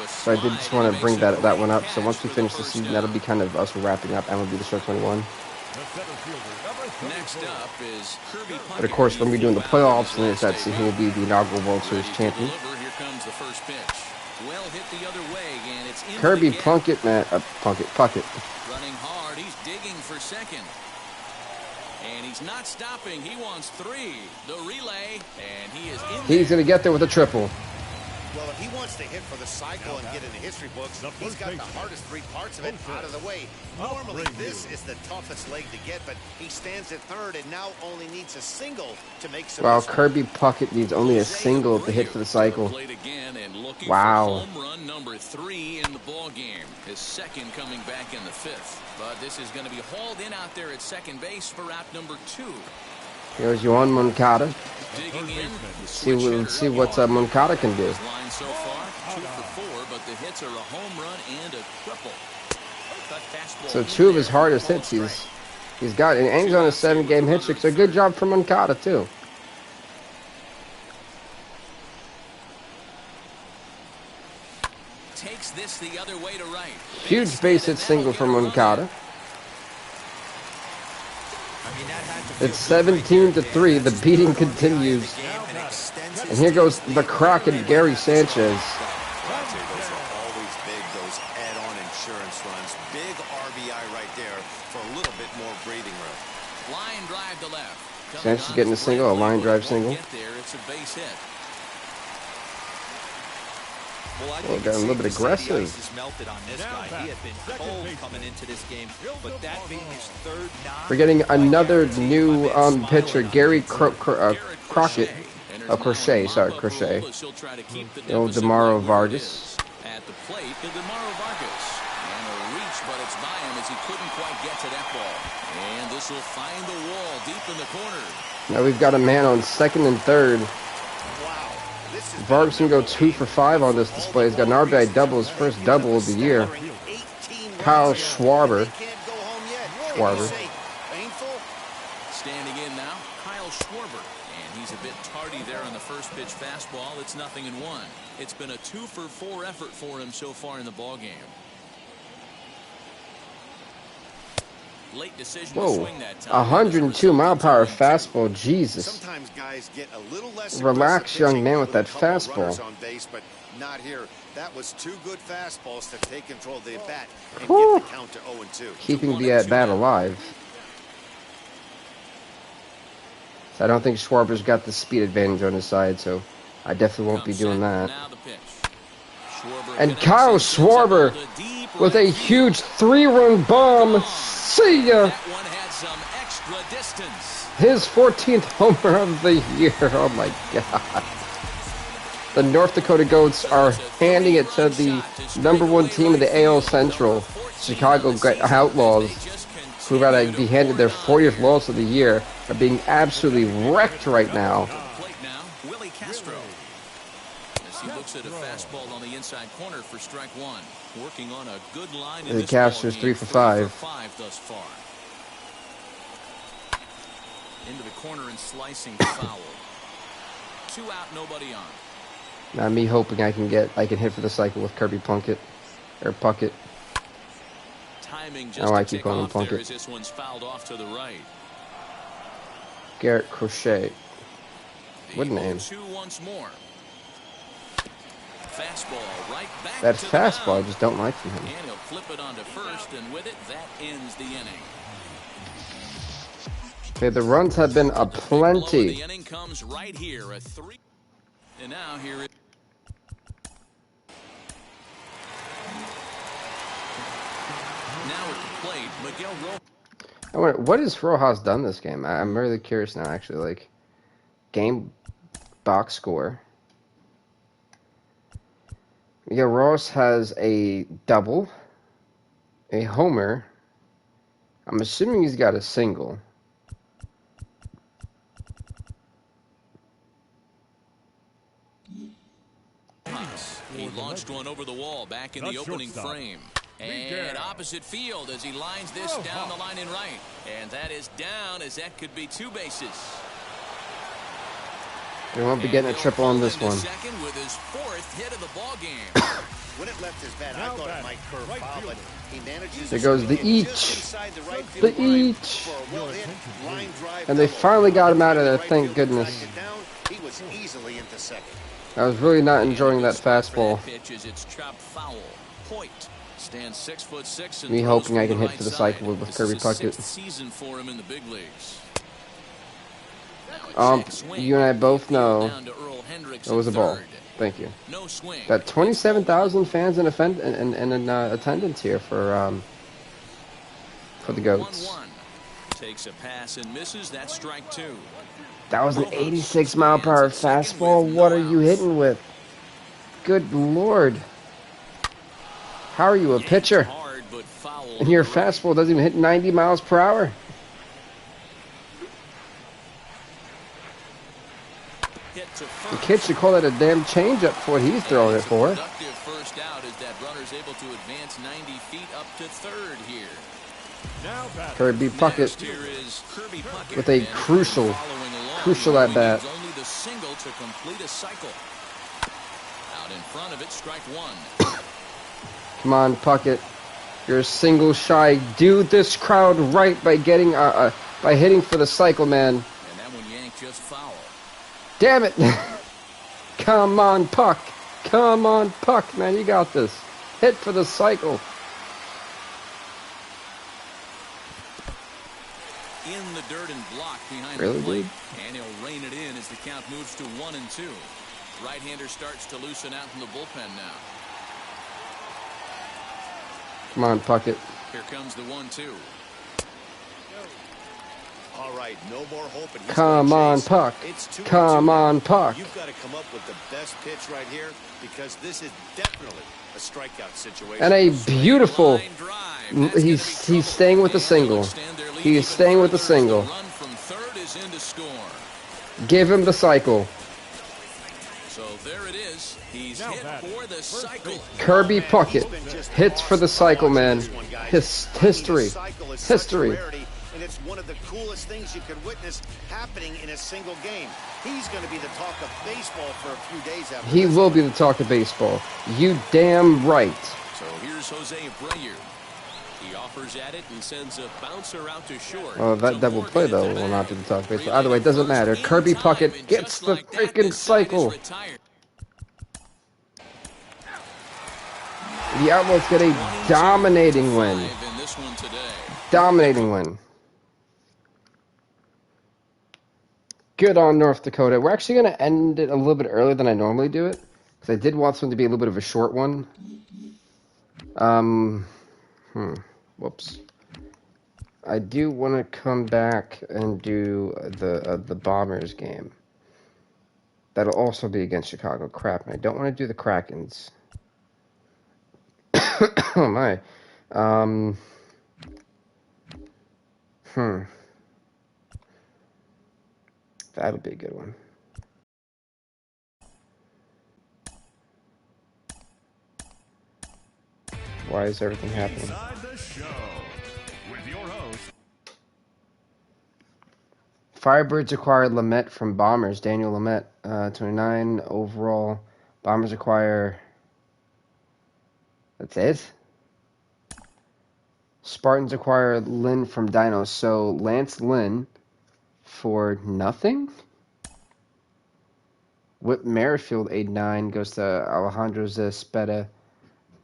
So I did just want to bring that one up. So once we finish the season, that'll be kind of us wrapping up MLB The Show 21. Next up is Kirby. But of course, when we're doing the playoffs, and it's that season will be the inaugural World Series champion. Here comes the first pitch. Well hit the other way, and it's Kirby Plunkett, man, Puckett. Running hard, he's digging for second. And he's not stopping. He wants 3. The relay, and he is in. He's going to get there with a triple. Well, if he wants to hit for the cycle and get in the history books, he's got the hardest 3 parts of it out of the way. Normally, this is the toughest leg to get, but he stands at third and now only needs a single to make some. Wow, Kirby Puckett needs only a single to hit for the cycle. Wow. Home run number 3 in the ball game. His second coming back in the 5th. But this is going to be hauled in out there at second base for out number 2. Here's Yohan Moncada. Digging in. Let's see what Moncada can do. Line so far, 2 for 4, but the hits are a home run and a triple. So 2 of his hardest hits he's got, and he's on a 7-game hit streak. So good job for Moncada too. Takes this the other way to right. Huge base hit single from Moncada. It's 17-3. The beating continues. And here goes the Crockett, Gary Sanchez. Those are always big, those add-on insurance runs. Big RBI right there for a little bit more breathing room. Line drive to left. Sanchez getting a single, a line drive single. It's a base hit. Well, got a little bit aggressive. We're getting another new pitcher, Gary Crockett. Crochet, sorry, Crochet. DeMauro Vargas. At the plate, DeMauro Vargas. And a reach, but it's by him as he couldn't quite get to that ball. And this will find the wall deep in the corner. Now we've got a man on second and third. Vargas can go 2 for 5 on this display. He's got an RBI double, his first double of the year. Kyle Schwarber. Standing in now, Kyle Schwarber. And he's a bit tardy there on the first pitch fastball. It's 0-1. It's been a 2 for 4 effort for him so far in the ballgame. Late decision to swing that time. 102 mile per hour fastball. Jesus. Sometimes guys get a little less. Relax, young man, with that fastball. On base, but not here. That was 2 good fastballs to take control of the at-bat and get the count to 0-2. Keeping the at-bat alive. So I don't think Schwarber's got the speed advantage on his side, so I definitely won't be doing that. And Kyle Schwarber with a huge 3-run bomb. See ya! His 14th homer of the year. Oh my God. The North Dakota Goats are handing it to the #1 team of the AL Central, Chicago Outlaws, who are about to be handed their 40th loss of the year, are being absolutely wrecked right now. He looks at a fastball on the inside corner for strike one. Working on a good line in the this Casters ball game. 3 for 5. 5 thus far. Into the corner and slicing foul. 2 out, nobody on. Now me hoping I can hit for the cycle with Kirby Puckett or Puckett. Timing just I keep calling him Puckett. this one's fouled off to the right. Garrett Crochet. What a name. 2 once more. Fastball right back That to fastball I the just don't like from him. And he'll flip it onto first, and with it, that ends the inning. Okay, the runs have been aplenty. The inning comes right here, a 3. And now here it. Now at the plate, Miguel Rojas. I wonder, what has Rojas done this game? I'm really curious now, actually. Like, game box score. Miguel Rojas has a double, a homer. I'm assuming he's got a single. He launched one over the wall back in the opening frame. And opposite field as he lines this down the line in right. And that is down, as that could be 2 bases. We won't be getting a triple on this one. Second with his 4th hit of the ball game. When it left his bat, I thought it might curve foul, but he manages. There goes the each. The each. And they finally got him out of there, thank goodness. He was easily into second. I was really not enjoying that fastball. It's chopped foul. Point stands 6'6" and Me hoping I can hit for the cycle with Kirby Puckett. Season for him in the big leagues. You and I both know it was a ball. Thank you. Got 27,000 fans in attendance here for the Goats. Takes a pass and misses. That's strike 2. That was an 86-mile-per-hour fastball. What are you hitting with? Good Lord. How are you a pitcher? And your fastball doesn't even hit 90 miles per hour? The kid should call that a damn changeup for what he's throwing it for. First out is that runner's able to advance 90 feet up to third here. Kirby Puckett with a crucial at bat. Only the single to complete a cycle. Out in front of it, strike 1. Come on, Puckett. You're a single shy. Do this crowd right by getting by hitting for the cycle, man. And that one yanked just foul. Damn it! Come on, Puck. Come on, Puck, man. You got this. Hit for the cycle. In the dirt and blocked behind really, the plate. dude? And he'll rein it in as the count moves to 1-2. Right-hander starts to loosen out from the bullpen now. Come on, Puckett. Here comes the 1-2. All right, no more hope. Come on, Puck. Come on, Puck. You've got to come up with the best pitch right here, because this is definitely a strikeout situation. And a beautiful. He's staying with the single. He is staying with the single. Give him the cycle. So there it is. He's hit for the cycle. Kirby Puckett hits for the cycle, man. History. And it's one of the coolest things you could witness happening in a single game. He's going to be the talk of baseball for a few days after. He will be the talk of baseball. You damn right. So here's Jose Abreu. He offers at it and sends a bouncer out to short. Oh, that double play, though, will not be the talk of baseball. Either way, it doesn't matter. Kirby Puckett gets the freaking cycle. The Outlaws get a dominating win. Dominating win. Good on North Dakota. We're actually going to end it a little bit earlier than I normally do it, because I did want this one to be a little bit of a short one. Whoops. I do want to come back and do the Bombers game. That'll also be against Chicago. Crap, and I don't want to do the Krakens. Oh my. That'll be a good one. Why is everything happening? Inside the show with your host. Firebirds acquired Lamet from Bombers. Daniel Lamet, 29 overall. Bombers acquire... That's it? Spartans acquire Lynn from Dinos. So Lance Lynn for nothing? Whip Merrifield, 8-9, goes to Alejandro Zespeda.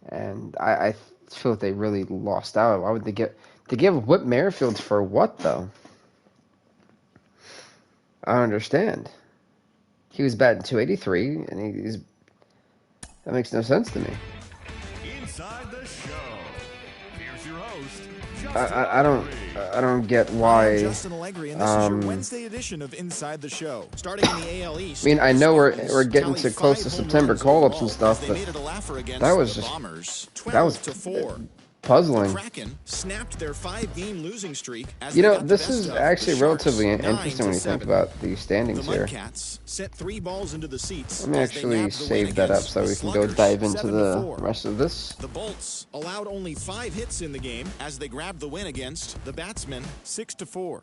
And I feel like they really lost out. Why would they get... They give Whip Merrifield for what, though? I don't understand. He was batting 283, and he's... That makes no sense to me. Inside the show. Here's your host, I don't get why. I'm Justin Allegri, and this is your Wednesday edition of Inside the Show. Starting in the AL East. I mean, I know we're getting to close to September call-ups and stuff, but that was just puzzling. The Kraken snapped their 5-game losing streak as you know, they got this the is best of actually the relatively Sharks, interesting when you think 9-7. about the standings The here. Mudcats sent 3 balls into the seats. Let me as they actually nabbed the win save that up against so the we can go Sluggers, dive into the 7-4. rest of this. The Bolts allowed only 5 hits in the game as they grabbed the win against the Batsmen, 6-4.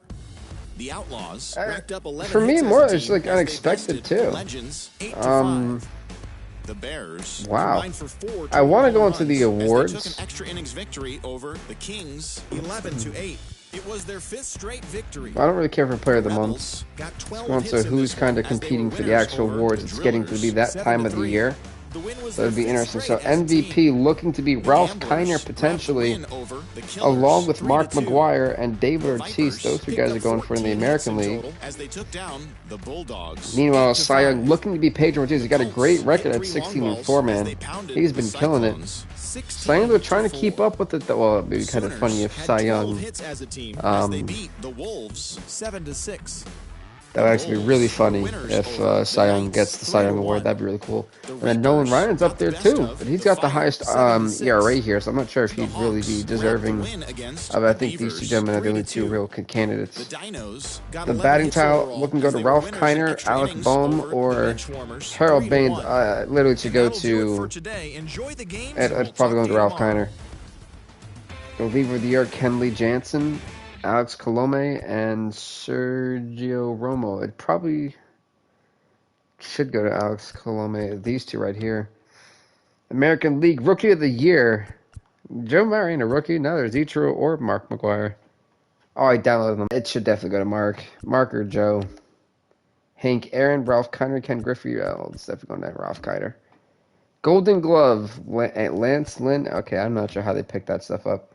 The Outlaws racked up 11 For me, hits more as a it's team like as they unexpected bested the too. Legends, 8-5. The Bears Wow. combined for 4 I want to go runs into the as they awards. took an extra innings victory over the Kings, 11-8. It was their 5th straight victory. I don't really care for player of the Rebels month. got 12 Once hits so in who's this kind one of as they competing were for the winners actual over awards. the It's getting to be Drillers, that time of the 7-3. year. The win was So it'd be their interesting. 5th So straight as a MVP team. looking to be The Ralph Gamblers Kiner grabbed the potentially, win over the Killers, along with Mark 3-2. McGuire and David The Ortiz. Vipers Those 3 picked guys up are going for in the 14 hits American in League. total as they took down the Bulldogs. Meanwhile, Cy Young 8-5. looking to be Pedro Ortiz. He's got a great Colts record hit at 3 long 16-4, balls as man. they pounded He's been the killing it. Cyclones, Cy Young, though, trying to 16-4. keep up with it. Well, it'd be kind of funny if Sooners Cy had 12 Young... hits as a team as they beat the Wolves 7-6. That would actually be really funny if Cy Young gets the Cy Young Award. That'd be really cool. And then Nolan Ryan's up there too, but he's got the highest ERA here, so I'm not sure if he'd really be deserving of. I think these 2 gentlemen are the only 2 real candidates. The batting title looking to go to Ralph Kiner, Alec Boehm, or Harold Baines. Literally to go to. It's probably going to Ralph Kiner. Reliever of the year, Kenley Jansen, Alex Colome, and Sergio Romo. It probably should go to Alex Colome. These 2 right here. American League Rookie of the Year. Joe Mauer ain't a rookie. No, there's Ichiro or Mark McGuire. Oh, I downloaded them. It should definitely go to Mark. Mark or Joe. Hank Aaron, Ralph Kiner, Ken Griffey. Oh, it's definitely going to Ralph Kiner. Golden Glove, Lance Lynn. Okay, I'm not sure how they picked that stuff up.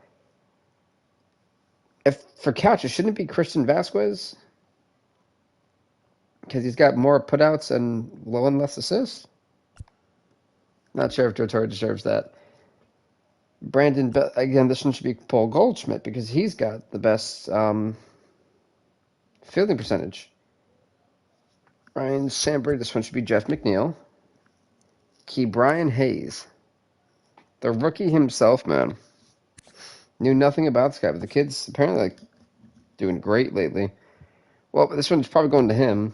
If for catcher, shouldn't it be Christian Vasquez? Because he's got more putouts and low and less assists. Not sure if Joe Torre deserves that. Brandon, again, this one should be Paul Goldschmidt because he's got the best fielding percentage. Ryan Sandberg, this one should be Jeff McNeil. Key Brian Hayes. The rookie himself, man. Knew nothing about this guy, but the kid's apparently doing great lately. Well, this one's probably going to him,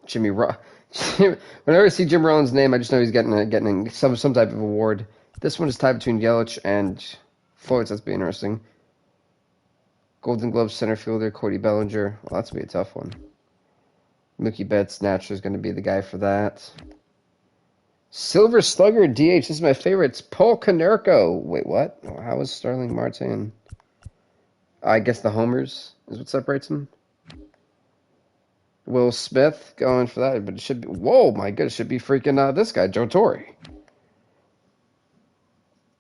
Jimmy Whenever I see Jim Rollins' name, I just know he's getting some type of award. This one is tied between Yelich and Floyd, so that's be interesting. Golden Glove center fielder Cody Bellinger. Well, that's gonna be a tough one. Mookie Betts naturally is going to be the guy for that. Silver Slugger DH. This is my favorite. It's Paul Konerko. Wait, what? How is Starling Marte? I guess the homers is what separates them. Will Smith going for that, but it should be. Whoa, my goodness, it should be freaking this guy, Joe Torre.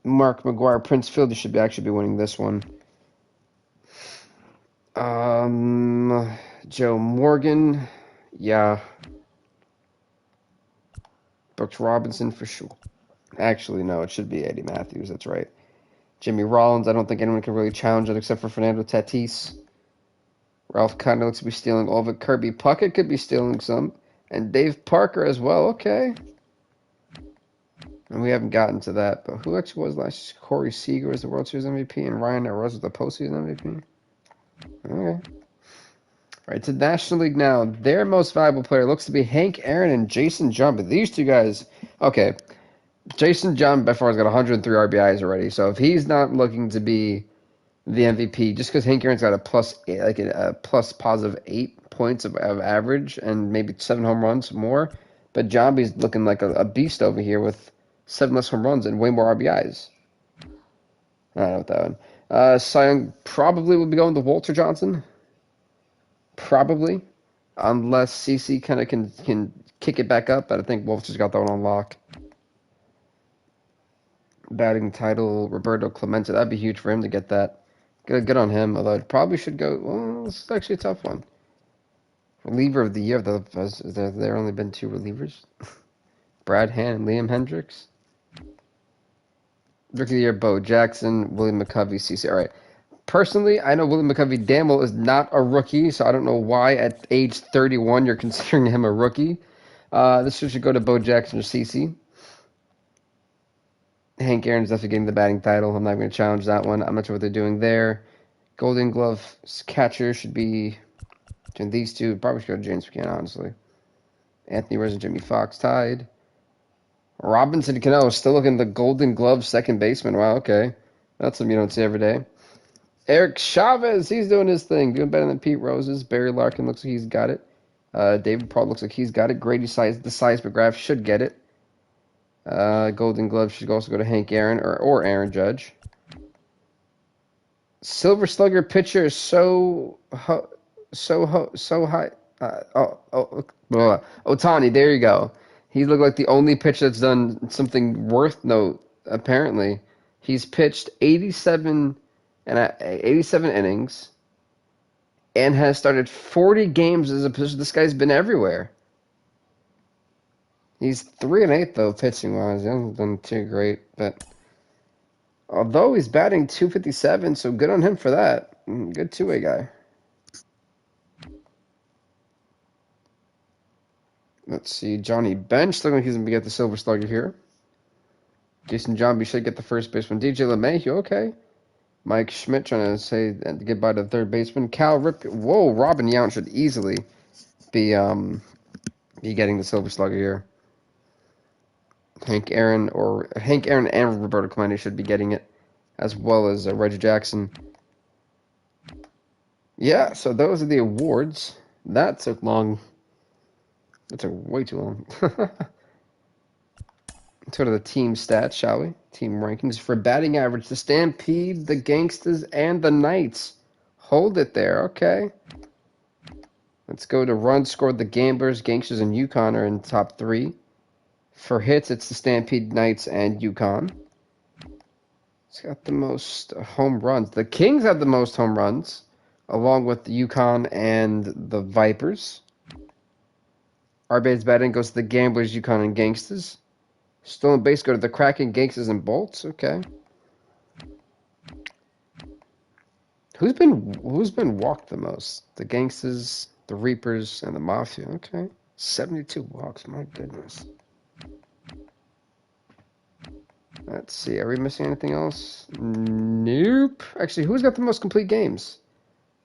Mark McGuire, Prince Fielder should actually be winning this one. Joe Morgan, yeah. Brooks Robinson for sure. Actually, no, it should be Eddie Matthews. That's right. Jimmy Rollins. I don't think anyone can really challenge it except for Fernando Tatis. Ralph Kiner looks to be stealing all of it. Kirby Puckett could be stealing some. And Dave Parker as well. Okay. And we haven't gotten to that, but who actually was last year? Corey Seager was the World Series MVP, and Ryan Arroz was the postseason MVP. Okay. All right, to the National League now. Their most valuable player looks to be Hank Aaron and Jason Jump. But these two guys, okay. Jason Jump by far has got 103 RBIs already. So if he's not looking to be the MVP, just because Hank Aaron's got a plus positive 8 points of average and maybe 7 home runs more, but Jambi's looking like a beast over here with 7 less home runs and way more RBIs. I don't know what that one. Cy Young probably will be going to Walter Johnson. Probably. Unless CC kind of can kick it back up, but I think Walter's got that one on lock. Batting title, Roberto Clemente. That'd be huge for him to get that. Good on him, although it probably should go... Well, this is actually a tough one. Reliever of the year. There only been 2 relievers. Brad Hand and Liam Hendricks. Rookie of the year, Bo Jackson, William McCovey, CC. All right. Personally, I know William McCovey Damel is not a rookie, so I don't know why at age 31 you're considering him a rookie. This should go to Bo Jackson or CC. Hank Aaron's definitely getting the batting title. I'm not going to challenge that one. I'm not sure what they're doing there. Golden Glove catcher should be between these two. Probably should go to James McCann, honestly. Anthony Rizzo and Jimmy Fox tied. Robinson Cano still looking the Golden Glove second baseman. Wow, okay. That's something you don't see every day. Eric Chavez, he's doing his thing. Doing better than Pete Roses. Barry Larkin looks like he's got it. David Paul looks like he's got it. Grady the seismograph should get it. Golden Glove should also go to Hank Aaron or Aaron Judge. Silver Slugger pitcher is so high. Ohtani, there you go. He looked like the only pitcher that's done something worth note. Apparently, he's pitched 87 innings and has started 40 games as a pitcher. This guy's been everywhere. He's 3-8 though, pitching wise. He hasn't done too great, but although he's batting .257, so good on him for that. Good two-way guy. Let's see, Johnny Bench looking like he's gonna get the Silver Slugger here. Jason Jambi should get the first baseman. DJ LeMahieu, okay. Mike Schmidt trying to say goodbye to the third baseman. Cal Rip, whoa, Robin Yount should easily be getting the Silver Slugger here. Hank Aaron and Roberto Clemente should be getting it, as well as Reggie Jackson. Yeah, so those are the awards. That took long. That took way too long. Let's go to the team stats, shall we? Team rankings. For batting average, the Stampede, the Gangsters, and the Knights. Hold it there, okay. Let's go to runs scored. The Gamblers, Gangsters, and UConn are in top 3. For hits, it's the Stampede, Knights, and UConn. It's got the most home runs. The Kings have the most home runs, along with the UConn and the Vipers. RBI's batting goes to the Gamblers, UConn, and Gangsters. Stolen base go to the Kraken, Gangsters, and Bolts. Okay. Who's been walked the most? The Gangsters, the Reapers, and the Mafia. Okay. 72 walks. My goodness. Let's see. Are we missing anything else? Nope. Actually, who's got the most complete games?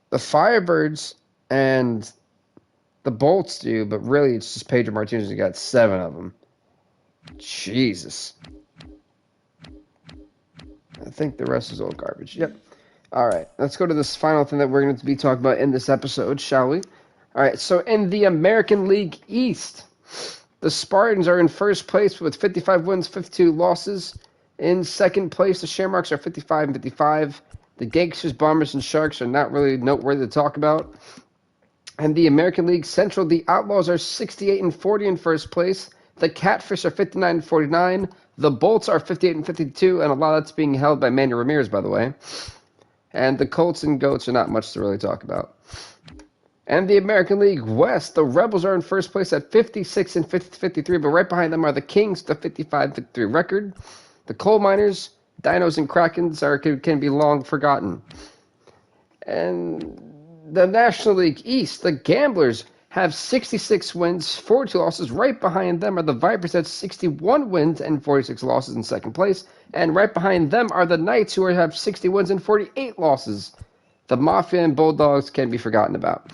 The Firebirds and the Bolts do, but really it's just Pedro Martinez who got 7 of them. Jesus. I think the rest is all garbage. Yep. All right. Let's go to this final thing that we're going to be talking about in this episode, shall we? All right. So in the American League East, the Spartans are in first place with 55 wins, 52 losses. In second place, the Shamrocks are 55 and 55. The Gangsters, Bombers, and Sharks are not really noteworthy to talk about. And the American League Central, the Outlaws are 68 and 40 in first place. The Catfish are 59 and 49. The Bolts are 58 and 52, and a lot of that's being held by Manny Ramirez, by the way. And the Colts and Goats are not much to really talk about. And the American League West, the Rebels are in first place at 56 and 53, but right behind them are the Kings, the 55-53 record. The Coal Miners, Dinos, and Krakens can be long forgotten. And the National League East, the Gamblers have 66 wins, 42 losses. Right behind them are the Vipers at 61 wins and 46 losses in second place. And right behind them are the Knights, who have 60 wins and 48 losses. The Mafia and Bulldogs can be forgotten about.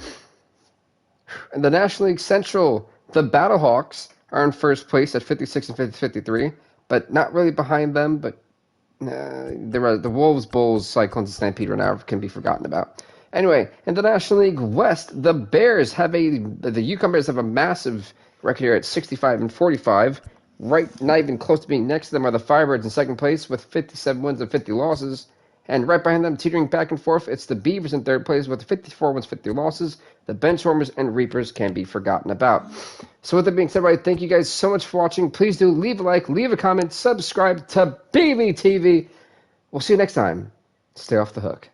In the National League Central, the Battlehawks are in first place at 56 and 53, but not really behind them. But the Wolves, Bulls, Cyclones, and Stampede right now can be forgotten about. Anyway, in the National League West, the Bears the Yukon Bears have a massive record here at 65 and 45. Right, not even close to being next to them are the Firebirds in second place with 57 wins and 50 losses. And right behind them, teetering back and forth, it's the Beavers in third place with 54 wins, 50 losses. The Benchwarmers and Reapers can be forgotten about. So with that being said, everybody, thank you guys so much for watching. Please do leave a like, leave a comment, subscribe to BVTV. We'll see you next time. Stay off the hook.